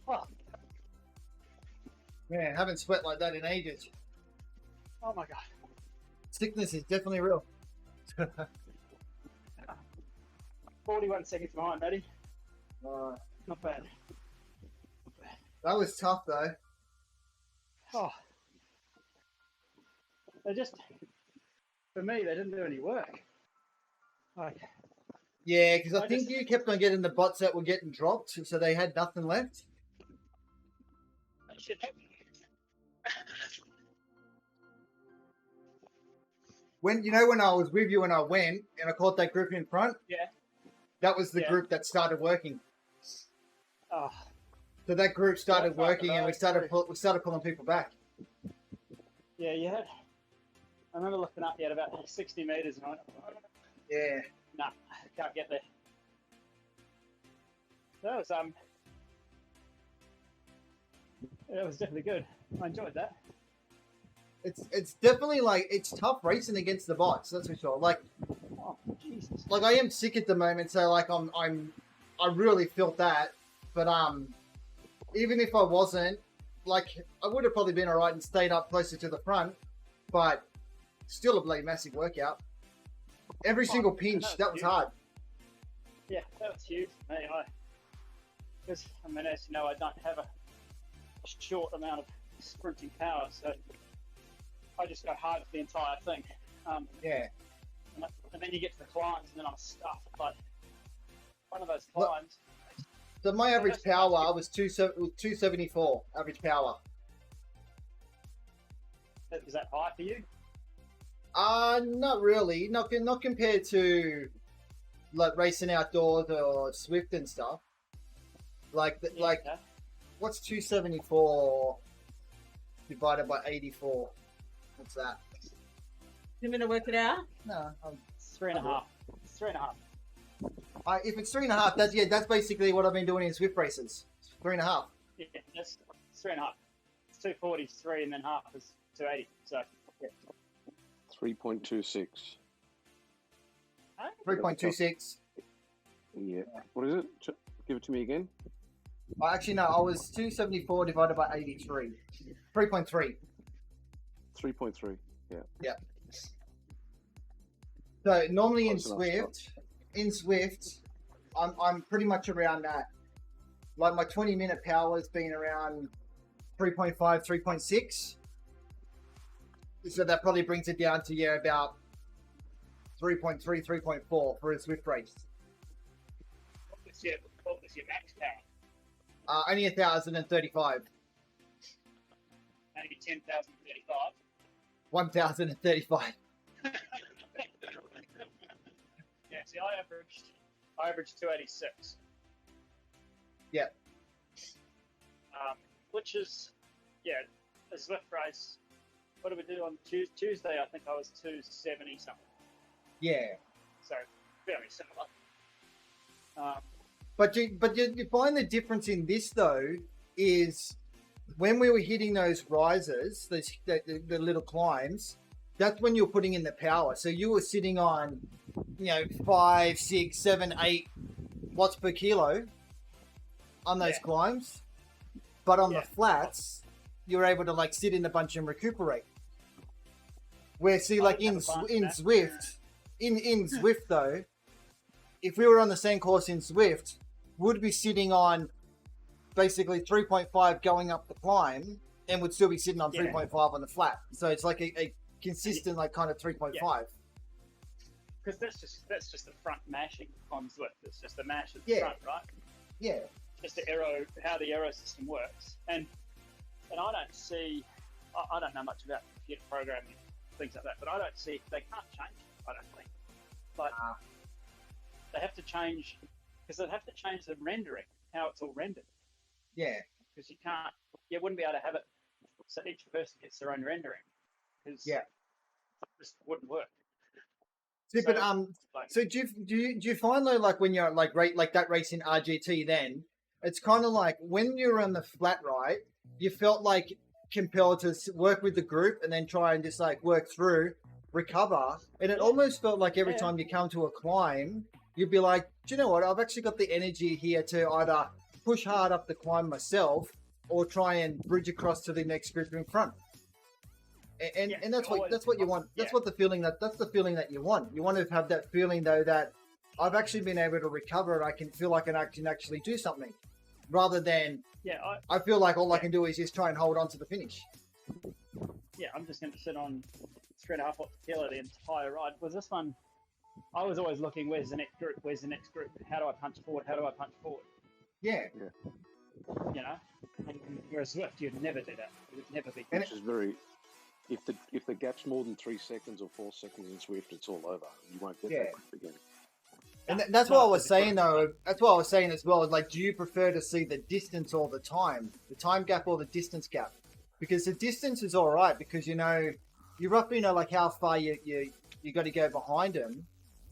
Oh, Man, haven't sweat like that in ages. oh my God. Sickness is definitely real. 41 seconds behind, buddy. Uh, Not bad. that was tough though. Oh. They just, for me, they didn't do any work. Like, Yeah, because I I think just- you kept on getting the bots that were getting dropped, so they had nothing left. they should have. When when I was with you and I went and I caught that group in front, Yeah. that was the Yeah. group that started working. Oh, So that group started Yeah, working, and we started pulling people back. yeah, you had. I remember looking up, you had about 60 meters, and I went, Yeah. nah, can't get there. That was it was definitely good. I enjoyed that. It's definitely like it's tough racing against the bots. That's for sure. Like Oh, Jesus. I am sick at the moment, so like I really felt that. But even if I wasn't, like I would have probably been alright and stayed up closer to the front. But still a bloody massive workout. Every single pinch, that was hard. Yeah, that was huge. Hey, because I mean, as you know, I don't have a short amount of sprinting power, so I just go hard for the entire thing. Yeah. And then you get to the climbs, and then I'm stuffed. But one of those Look. climbs, So my average power was 274 average power. is that high for you? Not really. Not compared to like racing outdoors or Zwift and stuff. Like Okay. what's 274 divided by 84? What's that? You want me to work it out? No. It's 3.5. It's 3.5. If it's 3.5, that's basically what I've been doing in Zwift races. 3.5. Yeah, that's 3.5. It's 243, and then half is 280. So, yeah. 3.26. 3.26. Yeah. What is it? Give it to me again. Actually, no. I was 274 divided by 83. 3.3. 3.3. Yeah. So normally Close enough, in Zwift, I'm pretty much around that. Like my 20-minute power has been around 3.5, 3.6. So that probably brings it down to about 3.3, 3.4 for a Zwift race. What was your max power? Only 1,035. Maybe 10,035. 1,035. Yeah, see, I averaged 286. Yeah. Which is, a Zwift race. What did we do on Tuesday? I think I was 270 something. Yeah. So very similar. But you find the difference in this though is when we were hitting those rises, the little climbs, that's when you're putting in the power. So you were sitting on, 5, 6, 7, 8 watts per kilo on those climbs, but on the flats, you're able to like sit in a bunch and recuperate. Where see, like in Zwift, in Zwift though, if we were on the same course in Zwift, would be sitting on basically 3.5 going up the climb, and would still be sitting on 3.5 on the flat. So it's like a consistent like kind of 3.5. Because that's just the front mashing on Zwift. It's just the mash at the Yeah. front, right? Yeah. Just the how the aero system works. And and I don't see. I don't know much about computer programming, things like that, but I don't see they can't change it. I don't think. Like they have to change because they'd have to change the rendering, how it's all rendered. Yeah. Because you wouldn't be able to have it so each person gets their own rendering. Because Yeah. it just wouldn't work. So, but like, so do you find though, like when you're like that race in RGT, then it's kind of like when you're on the flat, right? You felt like compelled to work with the group and then try and just like work through, recover, and it almost felt like every time you come to a climb, you'd be like, do you know what? I've actually got the energy here to either push hard up the climb myself or try and bridge across to the next group in front. And that's what you want. That's what the feeling that's the feeling that you want. You want to have that feeling though that I've actually been able to recover and I can feel like I can actually do something, rather than I feel like all I can do is just try and hold on to the finish. Yeah, I'm just going to sit on 3.5 watts kilo the entire ride. Was this one? I was always looking, where's the next group? Where's the next group? How do I punch forward? How do I punch forward? Yeah. You know, and whereas ZWIFT, you'd never do that. It would never be. Which is very. If the gap's more than 3 seconds or 4 seconds in ZWIFT, it's all over. You won't get that grip again. And that's what I was saying though. That's what I was saying as well. Is like, do you prefer to see the distance or the time gap or the distance gap? Because the distance is all right because you roughly know like how far you got to go behind them.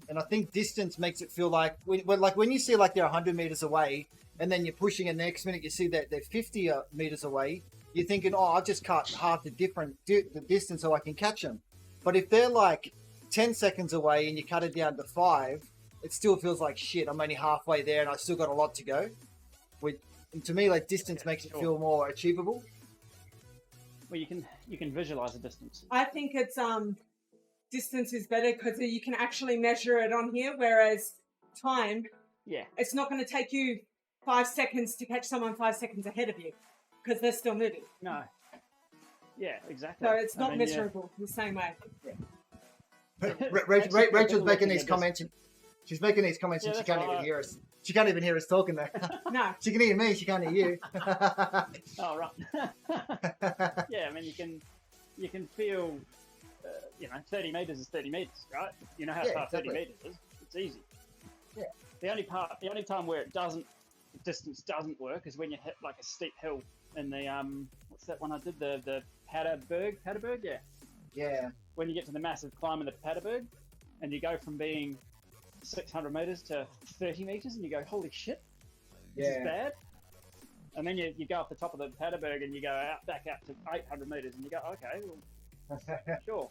And I think distance makes it feel like when you see like they're 100 meters away and then you're pushing and the next minute you see that they're 50 meters away, you're thinking, oh, I'll just cut half the distance so I can catch them. But if they're like 10 seconds away and you cut it down to 5, it still feels like shit. I'm only halfway there and I still got a lot to go. And to me, like distance makes it feel more achievable. Well, you can visualize the distance. I think it's distance is better because you can actually measure it on here, whereas time, it's not going to take you 5 seconds to catch someone 5 seconds ahead of you because they're still moving. No. Yeah, exactly. So it's not measurable the same way. Rachel's making these comments. She's making these comments and she can't even hear us. She can't even hear us talking there. No. She can hear me. She can't hear you. Oh, right. Yeah, I mean, you can feel, 30 meters is 30 meters, right? You know how far 30 meters is. It's easy. Yeah. The only time where distance doesn't work is when you hit like a steep hill in the what's that one I did, the Paterberg, yeah. Yeah. When you get to the massive climb in the Paterberg and you go from being 600 meters to 30 meters and you go, holy shit, this is bad. And then you go up the top of the Paterberg and you go back out to 800 meters and you go, okay, well, sure.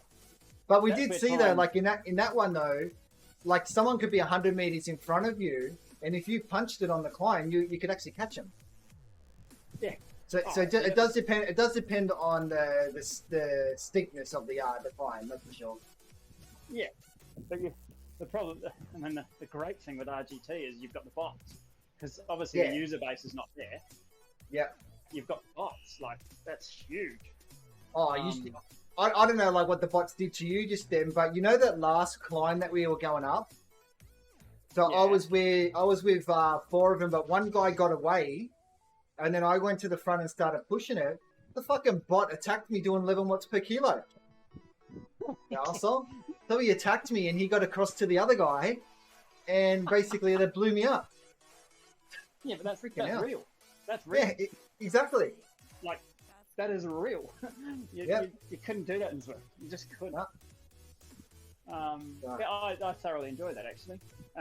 But we did see though, like in that one though, like someone could be 100 meters in front of you, and if you punched it on the climb, you could actually catch them. Yeah. So it does depend. It does depend on the steepness of the climb. That's for sure. Yeah. But the problem, and then the great thing with RGT is you've got the bots, because obviously the user base is not there. Yeah. You've got bots, like that's huge. Oh, I don't know like what the bots did to you just then, but you know that last climb that we were going up. So I was with 4 of them, but one guy got away, and then I went to the front and started pushing it. The fucking bot attacked me doing 11 watts per kilo. So he attacked me and he got across to the other guy, and basically they blew me up. Yeah, but that's real. That's real. Yeah, exactly. Like, that is real. You couldn't do that in ZWIFT. You just couldn't. I thoroughly enjoy that, actually.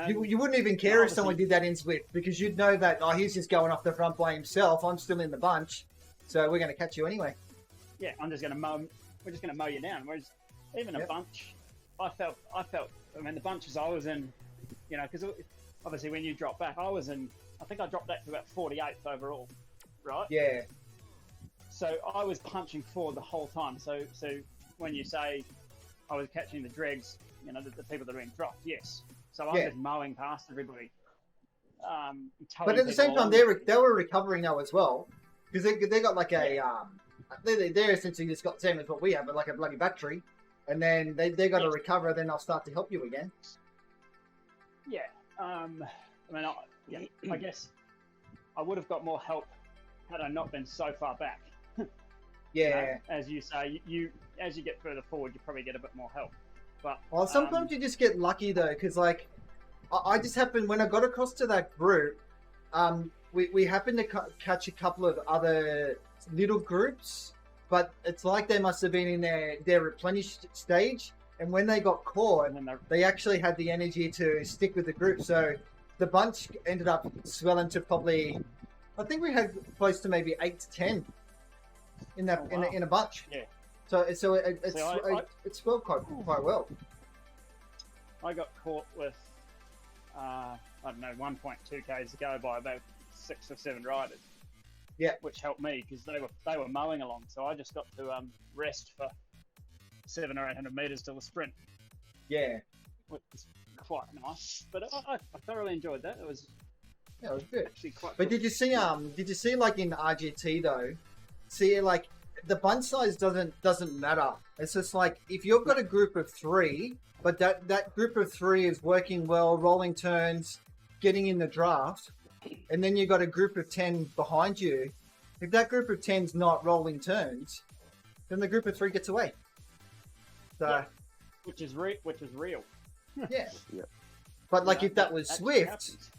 You wouldn't even care if someone did that in ZWIFT, because you'd know that, oh, he's just going off the front by himself. I'm still in the bunch, so we're going to catch you anyway. Yeah, we're just going to mow you down. Whereas even a bunch, I felt, I mean, the bunches I was in, because obviously when you drop back, I think I dropped back to about 48th overall, right? Yeah. So I was punching forward the whole time. So when you say I was catching the dregs, the people that are being dropped, yes. So I was just mowing past everybody. But at the same time, they were recovering now as well, because they got like a they're essentially just got the same as what we have, but like a bloody battery, and then they got to recover. Then they'll start to help you again. Yeah. I mean, I guess I would have got more help had I not been so far back. Yeah. You know, as you say, as you get further forward, you probably get a bit more help. But Well, sometimes you just get lucky though, because like I just happened when I got across to that group, we happened to catch a couple of other little groups, but it's like they must have been in their replenished stage, and when they got caught, they actually had the energy to stick with the group. So the bunch ended up swelling to probably, I think we had close to maybe 8 to 10 in that in a bunch. Yeah. So it swelled quite well. I got caught with, I don't know, 1.2 k's to go by about 6 or 7 riders. Yeah. Which helped me because they were mowing along, so I just got to rest for 700 or 800 meters till the sprint. Yeah. Which was quite nice, but I thoroughly enjoyed that. It was good. Actually quite. But cool. did you see like in RGT though? See, like the bunch size doesn't matter. It's just like if you've got a group of 3, but that group of 3 is working well, rolling turns, getting in the draft, and then you've got a group of 10 behind you. If that group of 10's not rolling turns, then the group of 3 gets away. So, yeah. Which is real. Yeah. Yeah. But like if that was Zwift, happens.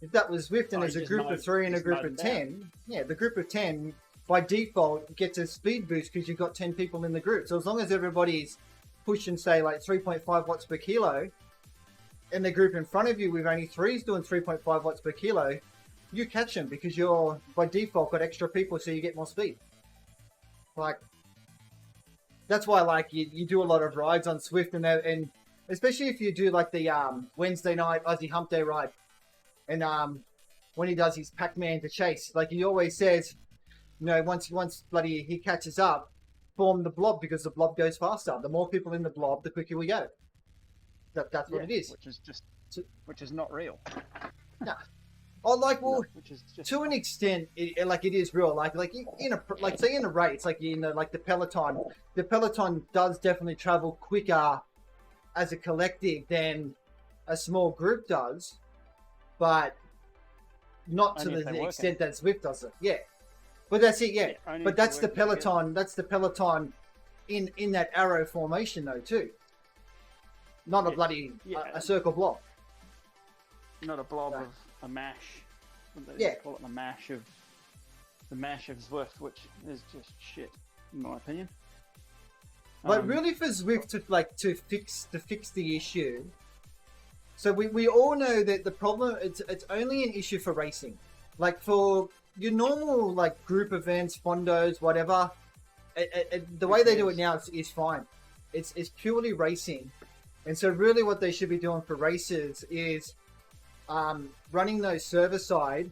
if that was Zwift and there's a group of 3 and a group of 10, yeah, the group of 10 by default gets a speed boost because you've got 10 people in the group. So as long as everybody's pushing, say, like 3.5 watts per kilo, and the group in front of you with only 3s doing 3.5 watts per kilo, you catch them because you're by default got extra people, so you get more speed. Like that's why like you do a lot of rides on Zwift and especially if you do like the Wednesday night Aussie Hump Day ride, and when he does his Pac-Man to chase, like he always says, you know, once bloody he catches up, form the blob because the blob goes faster. The more people in the blob, the quicker we go. That's what it is. Which is not real. Nah. Oh, like well, No, which is just to an extent, it is real. Like in a say in a race, like like the peloton does definitely travel quicker as a collective than a small group does, but not to the extent that Zwift does it. Yeah, but that's it. Yeah, but that's the peloton. Together. That's the peloton in that arrow formation though too. Not a bloody a circle blob. Not a blob of a mash. Yeah. Call it the mash of Zwift, which is just shit, in my opinion. But really, for Zwift to fix the issue, so we all know that the problem it's only an issue for racing. Like for your normal like group events, fondos, whatever, the way they do it now is fine. It's purely racing, and so really what they should be doing for races is running those server side,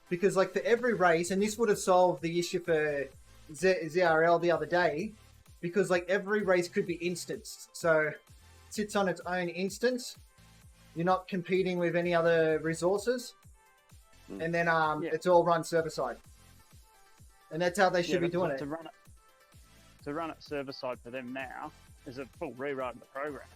because like for every race, and this would have solved the issue for ZRL the other day, because like every race could be instanced, so it sits on its own instance. You're not competing with any other resources, and then it's all run server side, and that's how they should be doing it. To run it server side for them now is a full rewrite of the program.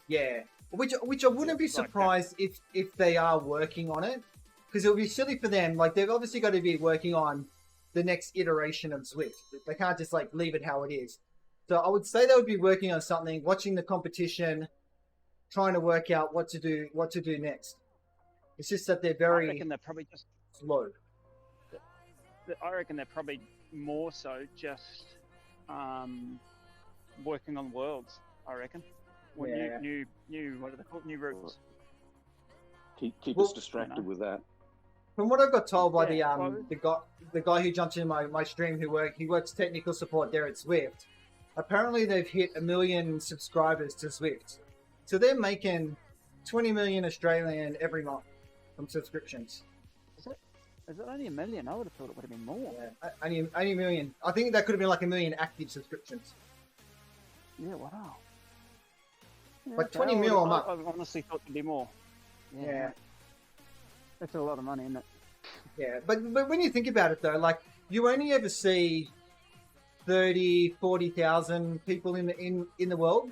Yeah, which I wouldn't be surprised if they are working on it, because it would be silly for them. Like they've obviously got to be working on the next iteration of Zwift. They can't just like leave it how it is. So I would say they would be working on something, watching the competition, trying to work out what to do next. It's just that they're very I reckon they're probably just slow. I reckon they're probably more so just working on worlds. I reckon. New what are they called? New routes. Keep us distracted with that. From what I got told by the guy who jumped in my stream, he works technical support there at Zwift. Apparently they've hit 1 million subscribers to Zwift, so they're making 20 million Australian every month from subscriptions. Is it only 1 million? I would have thought it would have been more. Yeah, only 1 million. I think that could have been like 1 million active subscriptions. Yeah, wow. Yeah, like 20 mil a month. I honestly thought it'd be more. Yeah. That's a lot of money, isn't it? Yeah, but when you think about it though, like you only ever see 30, 40,000 people in the world.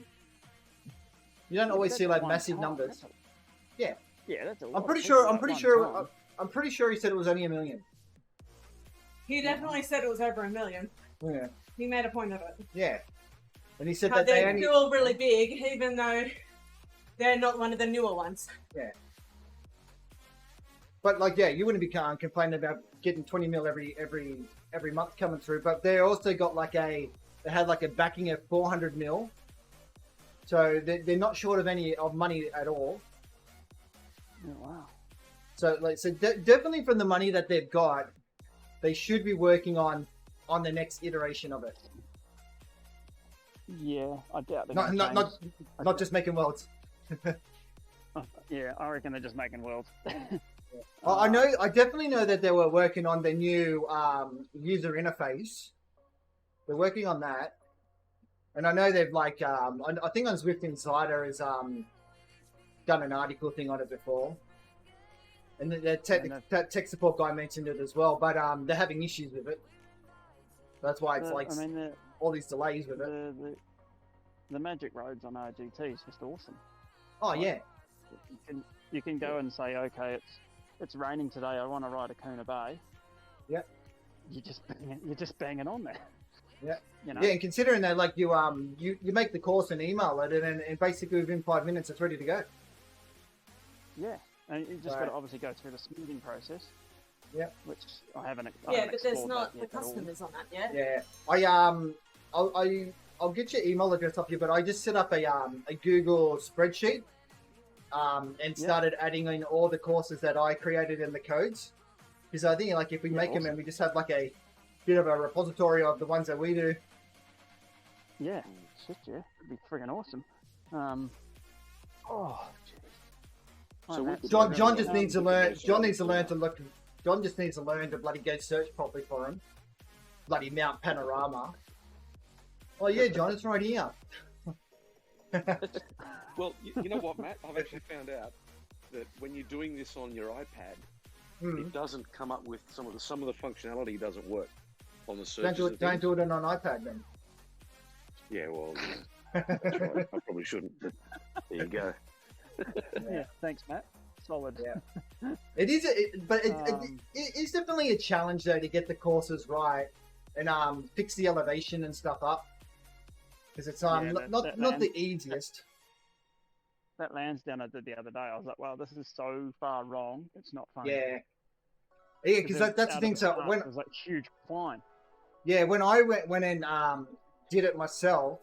You don't always see like massive numbers. Yeah. Yeah, that's a lot. I'm pretty sure he said it was only 1 million. He definitely said it was over 1 million. Yeah. He made a point of it. Yeah. And he said But that they they're only... still really big, even though they're not one of the newer ones. Yeah. But like, yeah, you wouldn't be complaining about getting 20 mil every month coming through. But they also got like they had like a backing of 400 mil. So they're not short of any of money at all. Oh, wow. So like, definitely from the money that they've got, they should be working on the next iteration of it. Yeah, I doubt they're Not just making worlds. Yeah, I reckon they're just making worlds. I definitely know that they were working on their new user interface. They're working on that, and I know they've like I think on Zwift Insider has done an article thing on it before, and the tech support guy mentioned it as well. But they're having issues with it. That's why it's all these delays with it. The magic roads on RGT is just awesome. Oh yeah. You can go and say, okay, it's raining today. I want to ride a Kuna Bay. Yep. You're just banging on there. Yeah. You know? Yeah, and considering that, like you make the course and email it, and basically within 5 minutes it's ready to go. Yeah, and you just got to obviously go through the smoothing process. Yeah. Which I haven't. Yeah, but there's not the customers on that yet. Yeah. I'll get your email address off you, but I just set up a Google spreadsheet. And started adding in all the courses that I created in the codes, because I think like if we make them and we just have like a bit of a repository of the ones that we do. Yeah, shit, yeah, it'd be friggin' awesome. Oh, jeez. So John just needs to learn. John needs to learn to look. John just needs to learn to bloody go search properly for him. Bloody Mount Panorama. Oh yeah, John, it's right here. Well, you know what, Matt? I've actually found out that when you're doing this on your iPad, it doesn't come up with some of the functionality doesn't work on the search. Don't do it on an iPad then. Yeah, well, that's right. I probably shouldn't. But there you go. Yeah, thanks, Matt. Solid. Yeah, it is. It is definitely a challenge though to get the courses right and fix the elevation and stuff up, because it's not the easiest. That Lansdowne I did the other day, I was like, wow, this is so far wrong. It's not funny. Yeah, because that's the thing. So when it was like huge climb. Yeah, when I went and did it myself,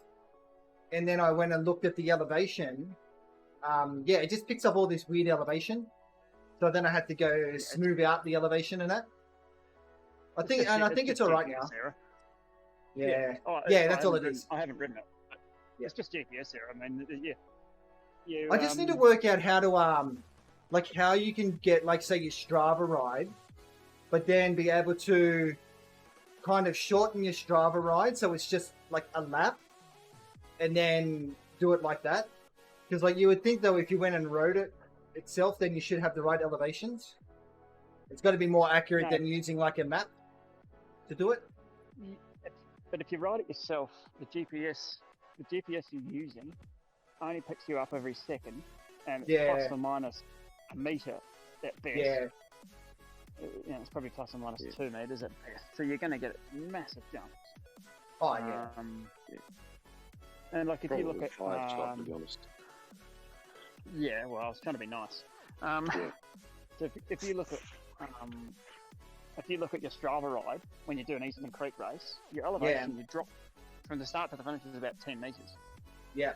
and then I went and looked at the elevation. It just picks up all this weird elevation. So then I had to go smooth out the elevation and that. I think it's all right now. Error. Yeah, oh, that's all it is. I haven't written it. It's just GPS error. I mean, yeah. I just need to work out how to like how you can get like say your Strava ride, but then be able to kind of shorten your Strava ride so it's just like a lap, and then do it like that. Because like you would think though, if you went and rode it itself, then you should have the right elevations. It's got to be more accurate than using like a map to do it. But if you ride it yourself, the GPS you're using only picks you up every second, and it's plus or minus a meter at best. Yeah. It's probably plus or minus 2 meters at best. So you're going to get massive jumps. Oh yeah. And like if Probably you look at 5 stop, to be honest. Yeah, well, I was trying to be nice. So if you look at your Strava ride when you do an Eastern Creek race, your elevation you drop from the start to the finish is about 10 meters. Yeah.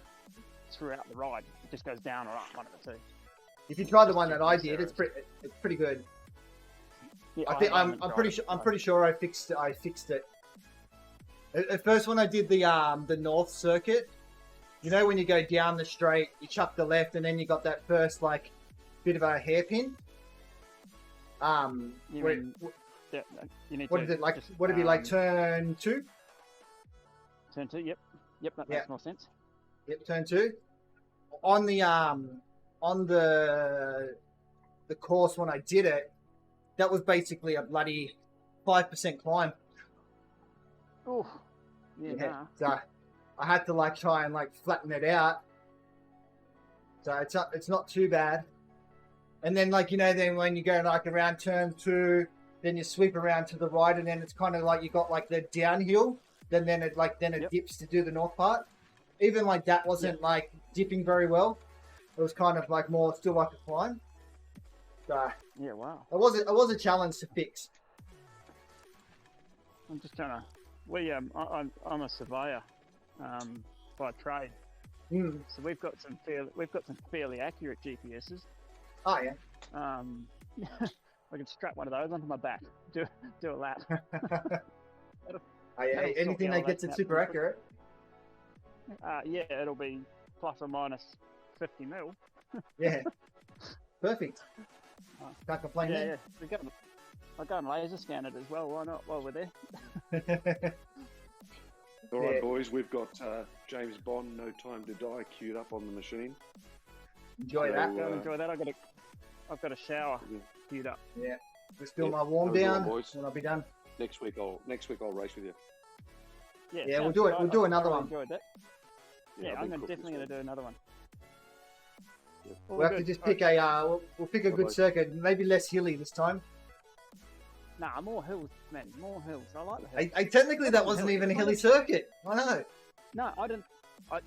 Throughout the ride, it just goes down or up, one of the two. If you try the one that I did, it's pretty good. Yeah, I'm pretty sure I fixed it. At first, when I did the North Circuit, you know, when you go down the straight, you chuck the left, and then you got that first like bit of a hairpin. What is it like? Would it be like turn 2? Turn 2, yep, that makes more sense. Yep, turn 2. On the course when I did it, that was basically a bloody 5% climb. Oh, yeah. So I had to like try and like flatten it out. So it's not too bad. And then like, you know, then when you go like around turn 2, then you sweep around to the right, and then it's kind of like you got like the downhill then it dips to do the north part. Even like that wasn't like dipping very well. It was kind of like more still like a climb. So Yeah, wow. it was a challenge to fix. I'm just trying to. I'm a surveyor by trade, so we've got some fairly accurate GPSs. Oh yeah. I can strap one of those onto my back, do a lap. Anything that gets it super accurate. Yeah, it'll be plus or minus 50 mil. Yeah. Perfect. Can't complain. Yeah. I'll go and laser scan it as well. Why not? While we're there. All right, boys. We've got James Bond, "No Time to Die" queued up on the machine. Enjoy that. Go and enjoy that. I've got a shower queued up. Yeah. Just do my warm down, boys. and I'll be done. Next week I'll race with you. Yeah, we'll do it. We'll do another one. Enjoyed that. Yeah, I'm definitely going to do another one. We'll have to just pick we'll pick a good circuit, maybe less hilly this time. Nah, more hills, man. More hills. I like the hills. Technically, that wasn't even a hilly circuit. I know. No, I didn't.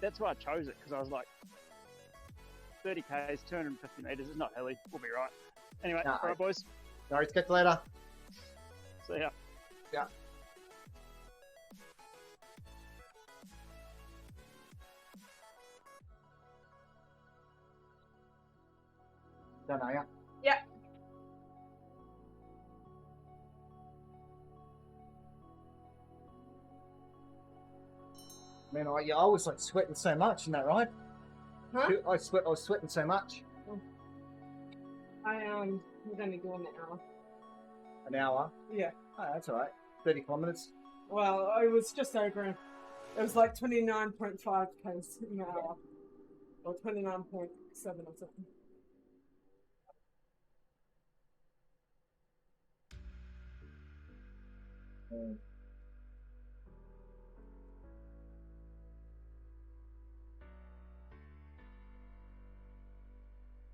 That's why I chose it, because I was like, 30 k's, 250 meters. It's not hilly. We'll be right. Anyway, all right, boys. All right, catch you later. See ya. Yeah. Done, are ya? Yeah. Man, I was like sweating so much in that ride. Huh? I was sweating so much. We're only doing an hour. An hour? Yeah. Oh, that's alright. 30 kilometers. Well, it was just over. It was like 29.5 k's an hour, or 29.7 or something.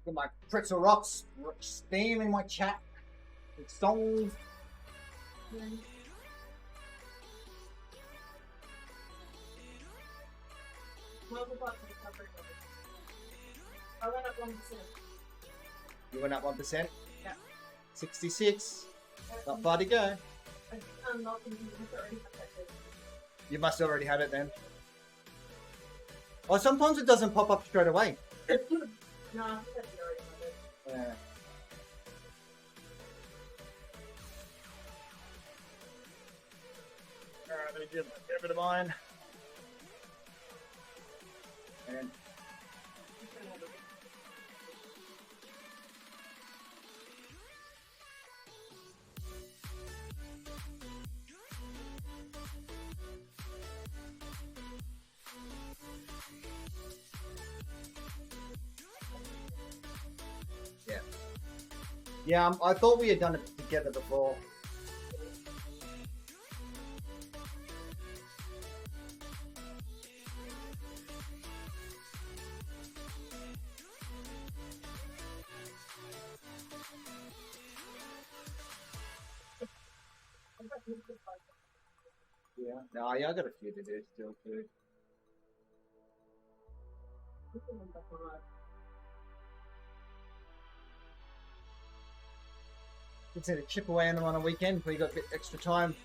Got my pretzel rocks spamming my chat with songs. I went up 1%. You went up 1%? Yeah. 66. Not far to go. I'm not thinking it's already You must have already had it then. Oh, sometimes it doesn't pop up straight away. No, I think that's already had it. Yeah. Alright, let me do a bit of mine. And yeah, I thought we had done it together before. Yeah, no, yeah, I got a few to do still too. Consider chip away on them on a weekend where you got a bit extra time.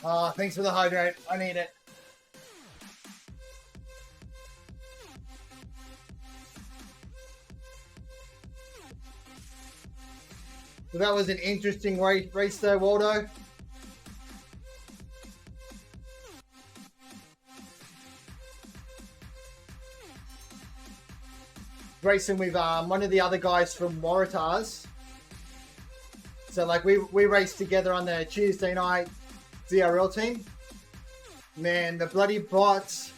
Oh, thanks for the hydrate. I need it. So that was an interesting race though, Waldo. Racing with one of the other guys from Waratahs. So like we raced together on the Tuesday night ZRL team. Man, the bloody bots.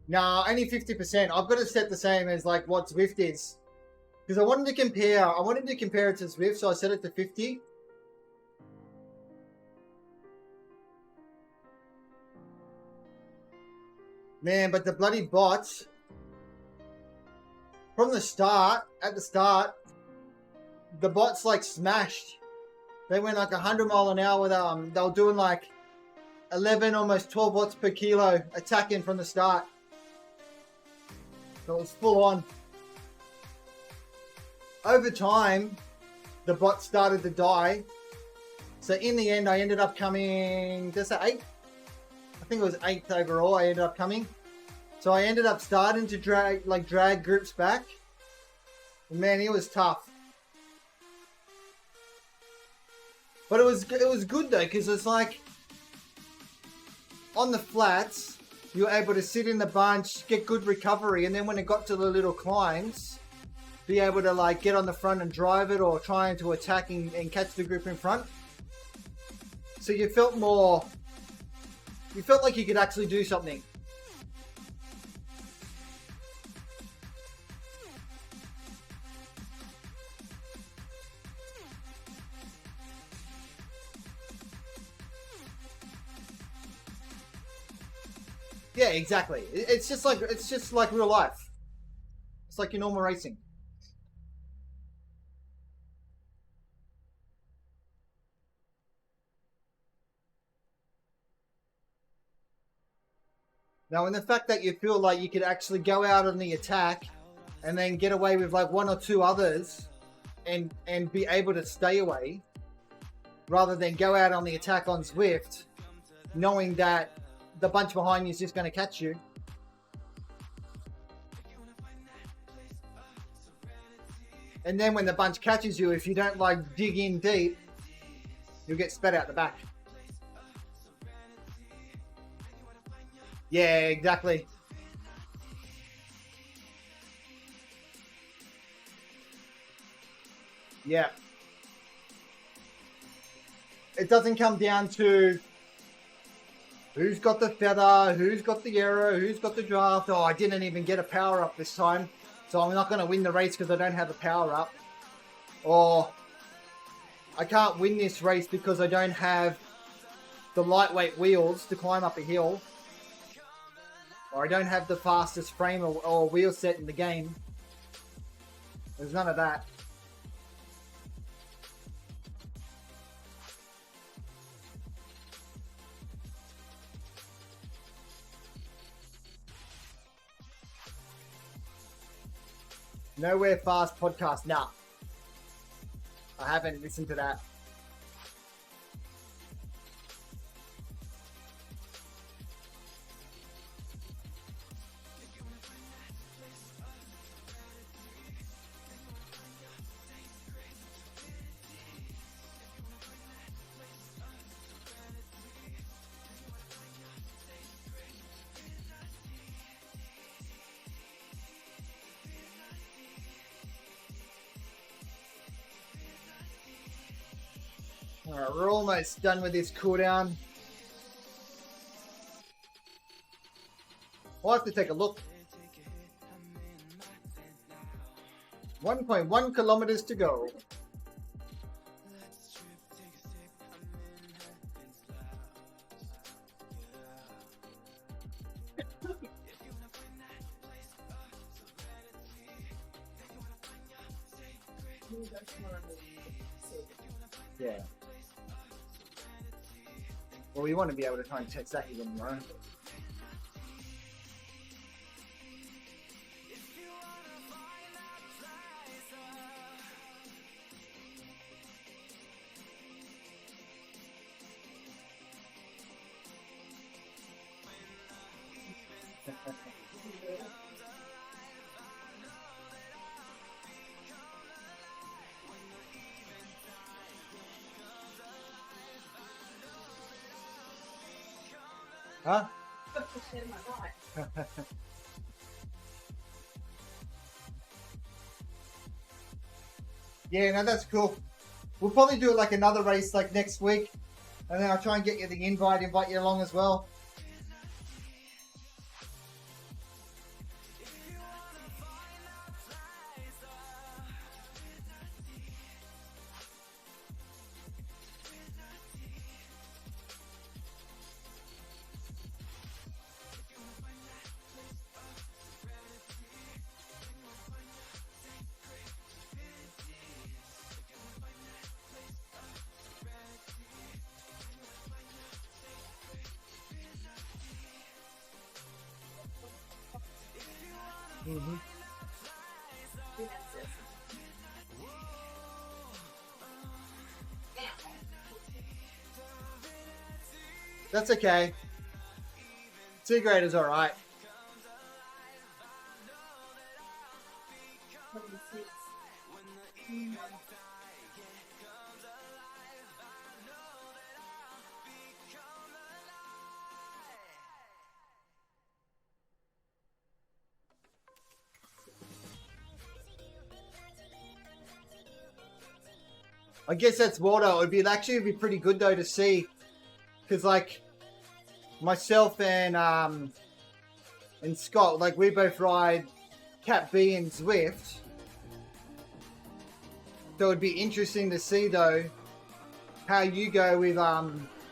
Nah, only 50%. I've got it set the same as like what ZWIFT is. Because I wanted to compare it to ZWIFT, so I set it to 50. Man, but the bloody bots from the start, the bots like smashed. They went like 100 mile an hour with they were doing like 11, almost 12 watts per kilo attacking from the start. So it was full on. Over time, the bot started to die. So in the end, I ended up coming, did I say 8th? I think it was 8th overall I ended up coming. So I ended up starting to drag groups back. And man, it was tough. But it was good though, because it's like on the flats, you were able to sit in the bunch, get good recovery, and then when it got to the little climbs, be able to like get on the front and drive it, or trying to attack and catch the group in front. So you felt like you could actually do something. Yeah, exactly. It's just like real life. It's like your normal racing. Now, in the fact that you feel like you could actually go out on the attack and then get away with like 1 or 2 others and be able to stay away, rather than go out on the attack on ZWIFT, knowing that the bunch behind you is just going to catch you. And then when the bunch catches you, if you don't like dig in deep, you'll get spat out the back. Yeah, exactly. Yeah. It doesn't come down to who's got the feather, who's got the arrow, who's got the draft. Oh, I didn't even get a power up this time, so I'm not going to win the race because I don't have a power up. Or I can't win this race because I don't have the lightweight wheels to climb up a hill. Or I don't have the fastest frame or wheel set in the game. There's none of that. Nowhere Fast podcast. Nah. I haven't listened to that. Alright, we're almost done with this cooldown. We'll have to take a look. 1.1 kilometers to go. Yeah. Well, we want to be able to try and check that again tomorrow. Huh? Yeah, no, that's cool. We'll probably do like another race like next week, and then I'll try and get you the invite you along as well. Mm-hmm. That's okay. 2 grade is all right. I guess that's water. It would be actually be pretty good though to see, because like myself and Scott, like we both ride Cat B and Zwift, so it'd be interesting to see though how you go with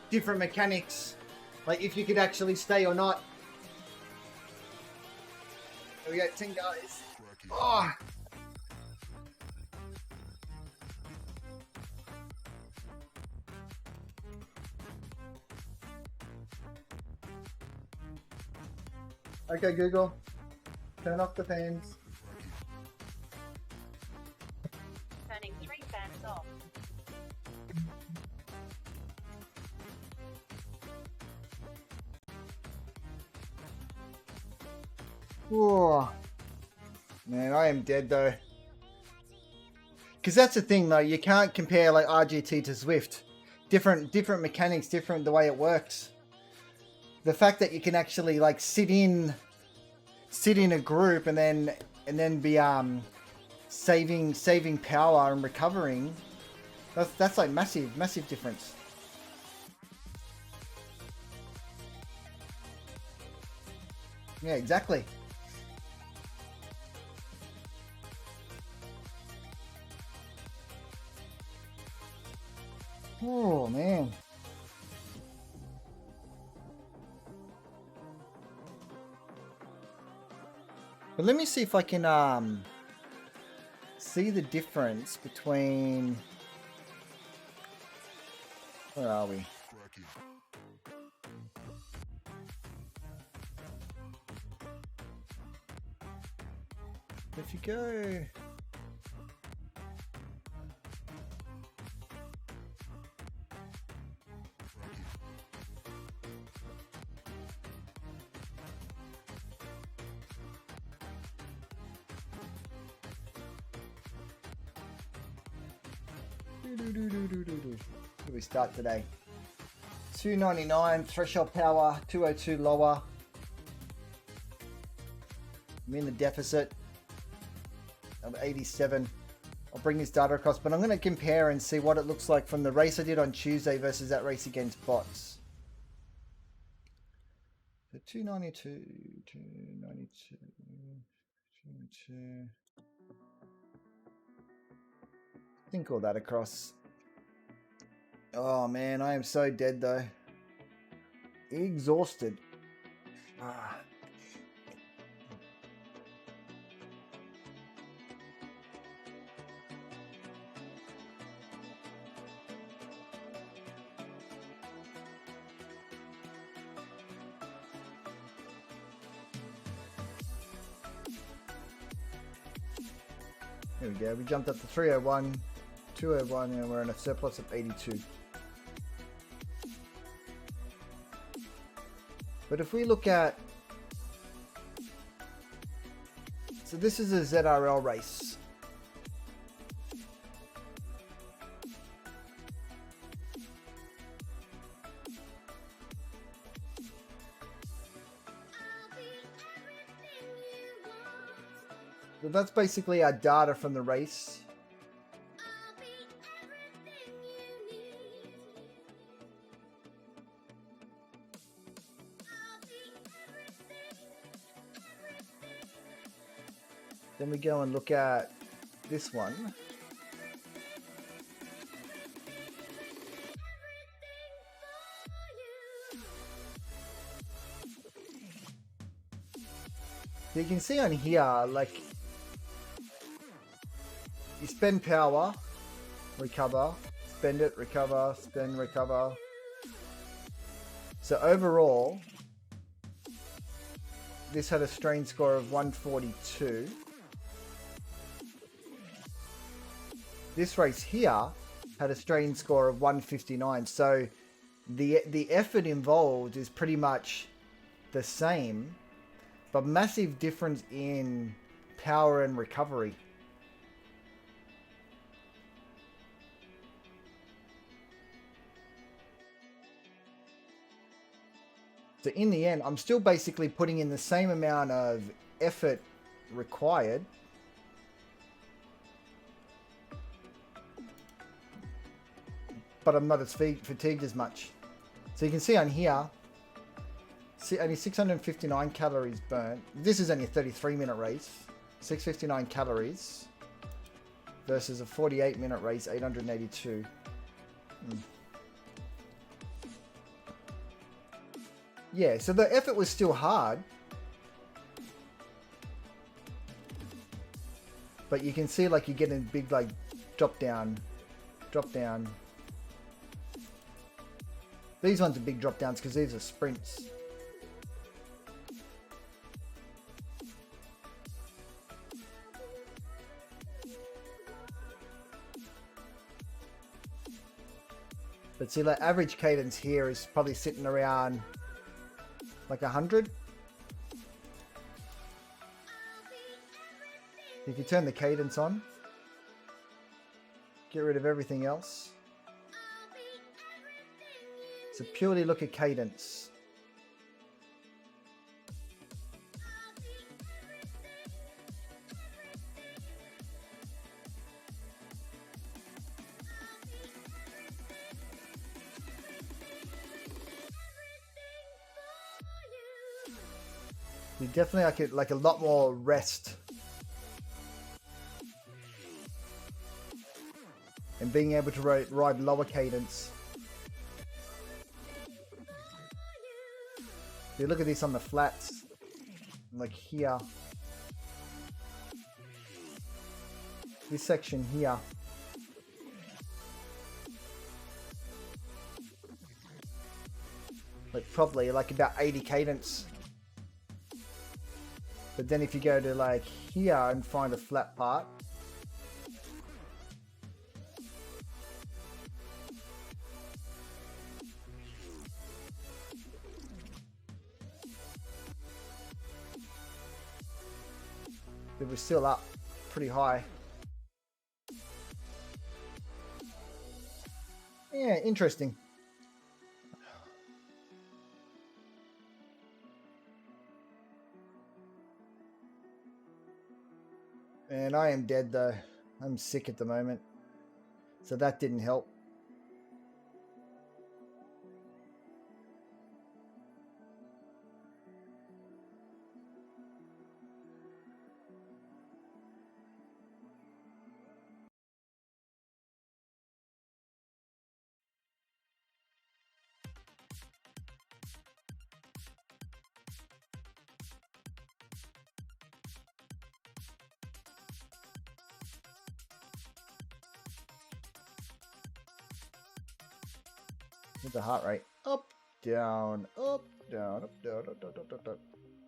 different mechanics, like if you could actually stay or not. There we go, 10 guys. Oh. Okay, Google, turn off the fans. Turning 3 fans off. Whoa. Man, I am dead though. Because that's the thing though, you can't compare like RGT to Zwift. Different mechanics, different the way it works. The fact that you can actually like sit in a group and then be saving power and recovering, that's like massive difference. Yeah, exactly. Oh man. But let me see if I can see the difference between, where are we? If you go, where do we start today? 299 threshold power, 202 lower. I'm in the deficit of 87. I'll bring this data across, but I'm going to compare and see what it looks like from the race I did on Tuesday versus that race against bots. So 292, 292, 292. Think all that across. Oh man, I am so dead though. Exhausted. Ah. Here we go. We jumped up to 301, 201, and we're in a surplus of 82. But if we look at, so this is a ZRL race. that's basically our data from the race. Then we go and look at this one. You can see on here, like, you spend power, recover, spend it, recover, spend, recover. So overall, this had a strain score of 142. This race here had a strain score of 159. So the effort involved is pretty much the same, but massive difference in power and recovery. So in the end, I'm still basically putting in the same amount of effort required. But I'm not as fatigued as much. So you can see on here, only 659 calories burnt. This is only a 33-minute race. 659 calories versus a 48-minute race, 882. Yeah, so the effort was still hard. But you can see, like, you're getting big, like, drop down. These ones are big drop downs because these are sprints. But see, like, average cadence here is probably sitting around like 100. If you turn the cadence on, get rid of everything else. So purely look at cadence. You definitely like a lot more rest. And being able to ride lower cadence. You look at this on the flats, like here. This section here. Like probably like about 80 cadence. But then if you go to like here and find a flat part, it was still up pretty high. Yeah, interesting. And I am dead though. I'm sick at the moment. So that didn't help. What's the heart rate? Up, down, up, down, up, down, up, down, up, down.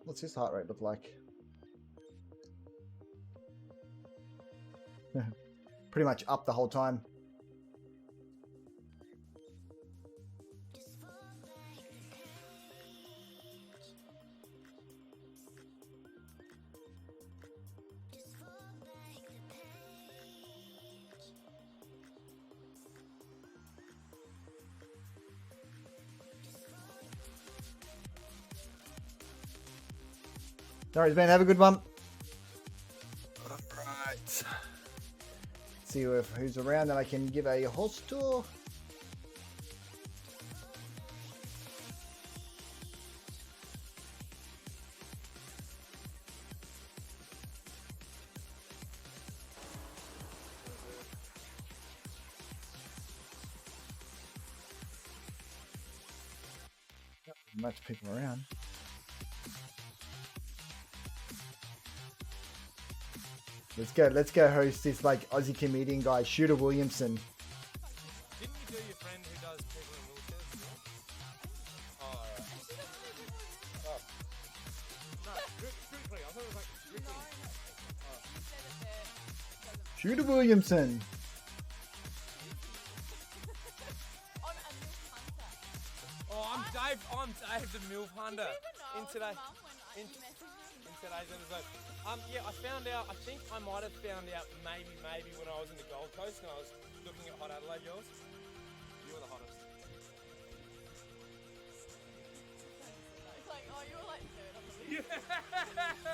What's his heart rate look like? Pretty much up the whole time. No worries, man. Have a good one. who's around that I can give a horse tour. Not much people around. Let's go host this like Aussie comedian guy, Shooter Williamson. Didn't you do your friend who does people in wheelchairs as well? Oh, alright. Oh. No, strictly. I thought it was like strictly. Shooter Williamson. Oh, I'm Dave the MILF Hunter. In today's episode. Yeah, I found out, I think I might have found out maybe when I was in the Gold Coast and I was looking at Hot Adelaide girls. You were the hottest. It's like, oh, you were like third on the list. Yeah.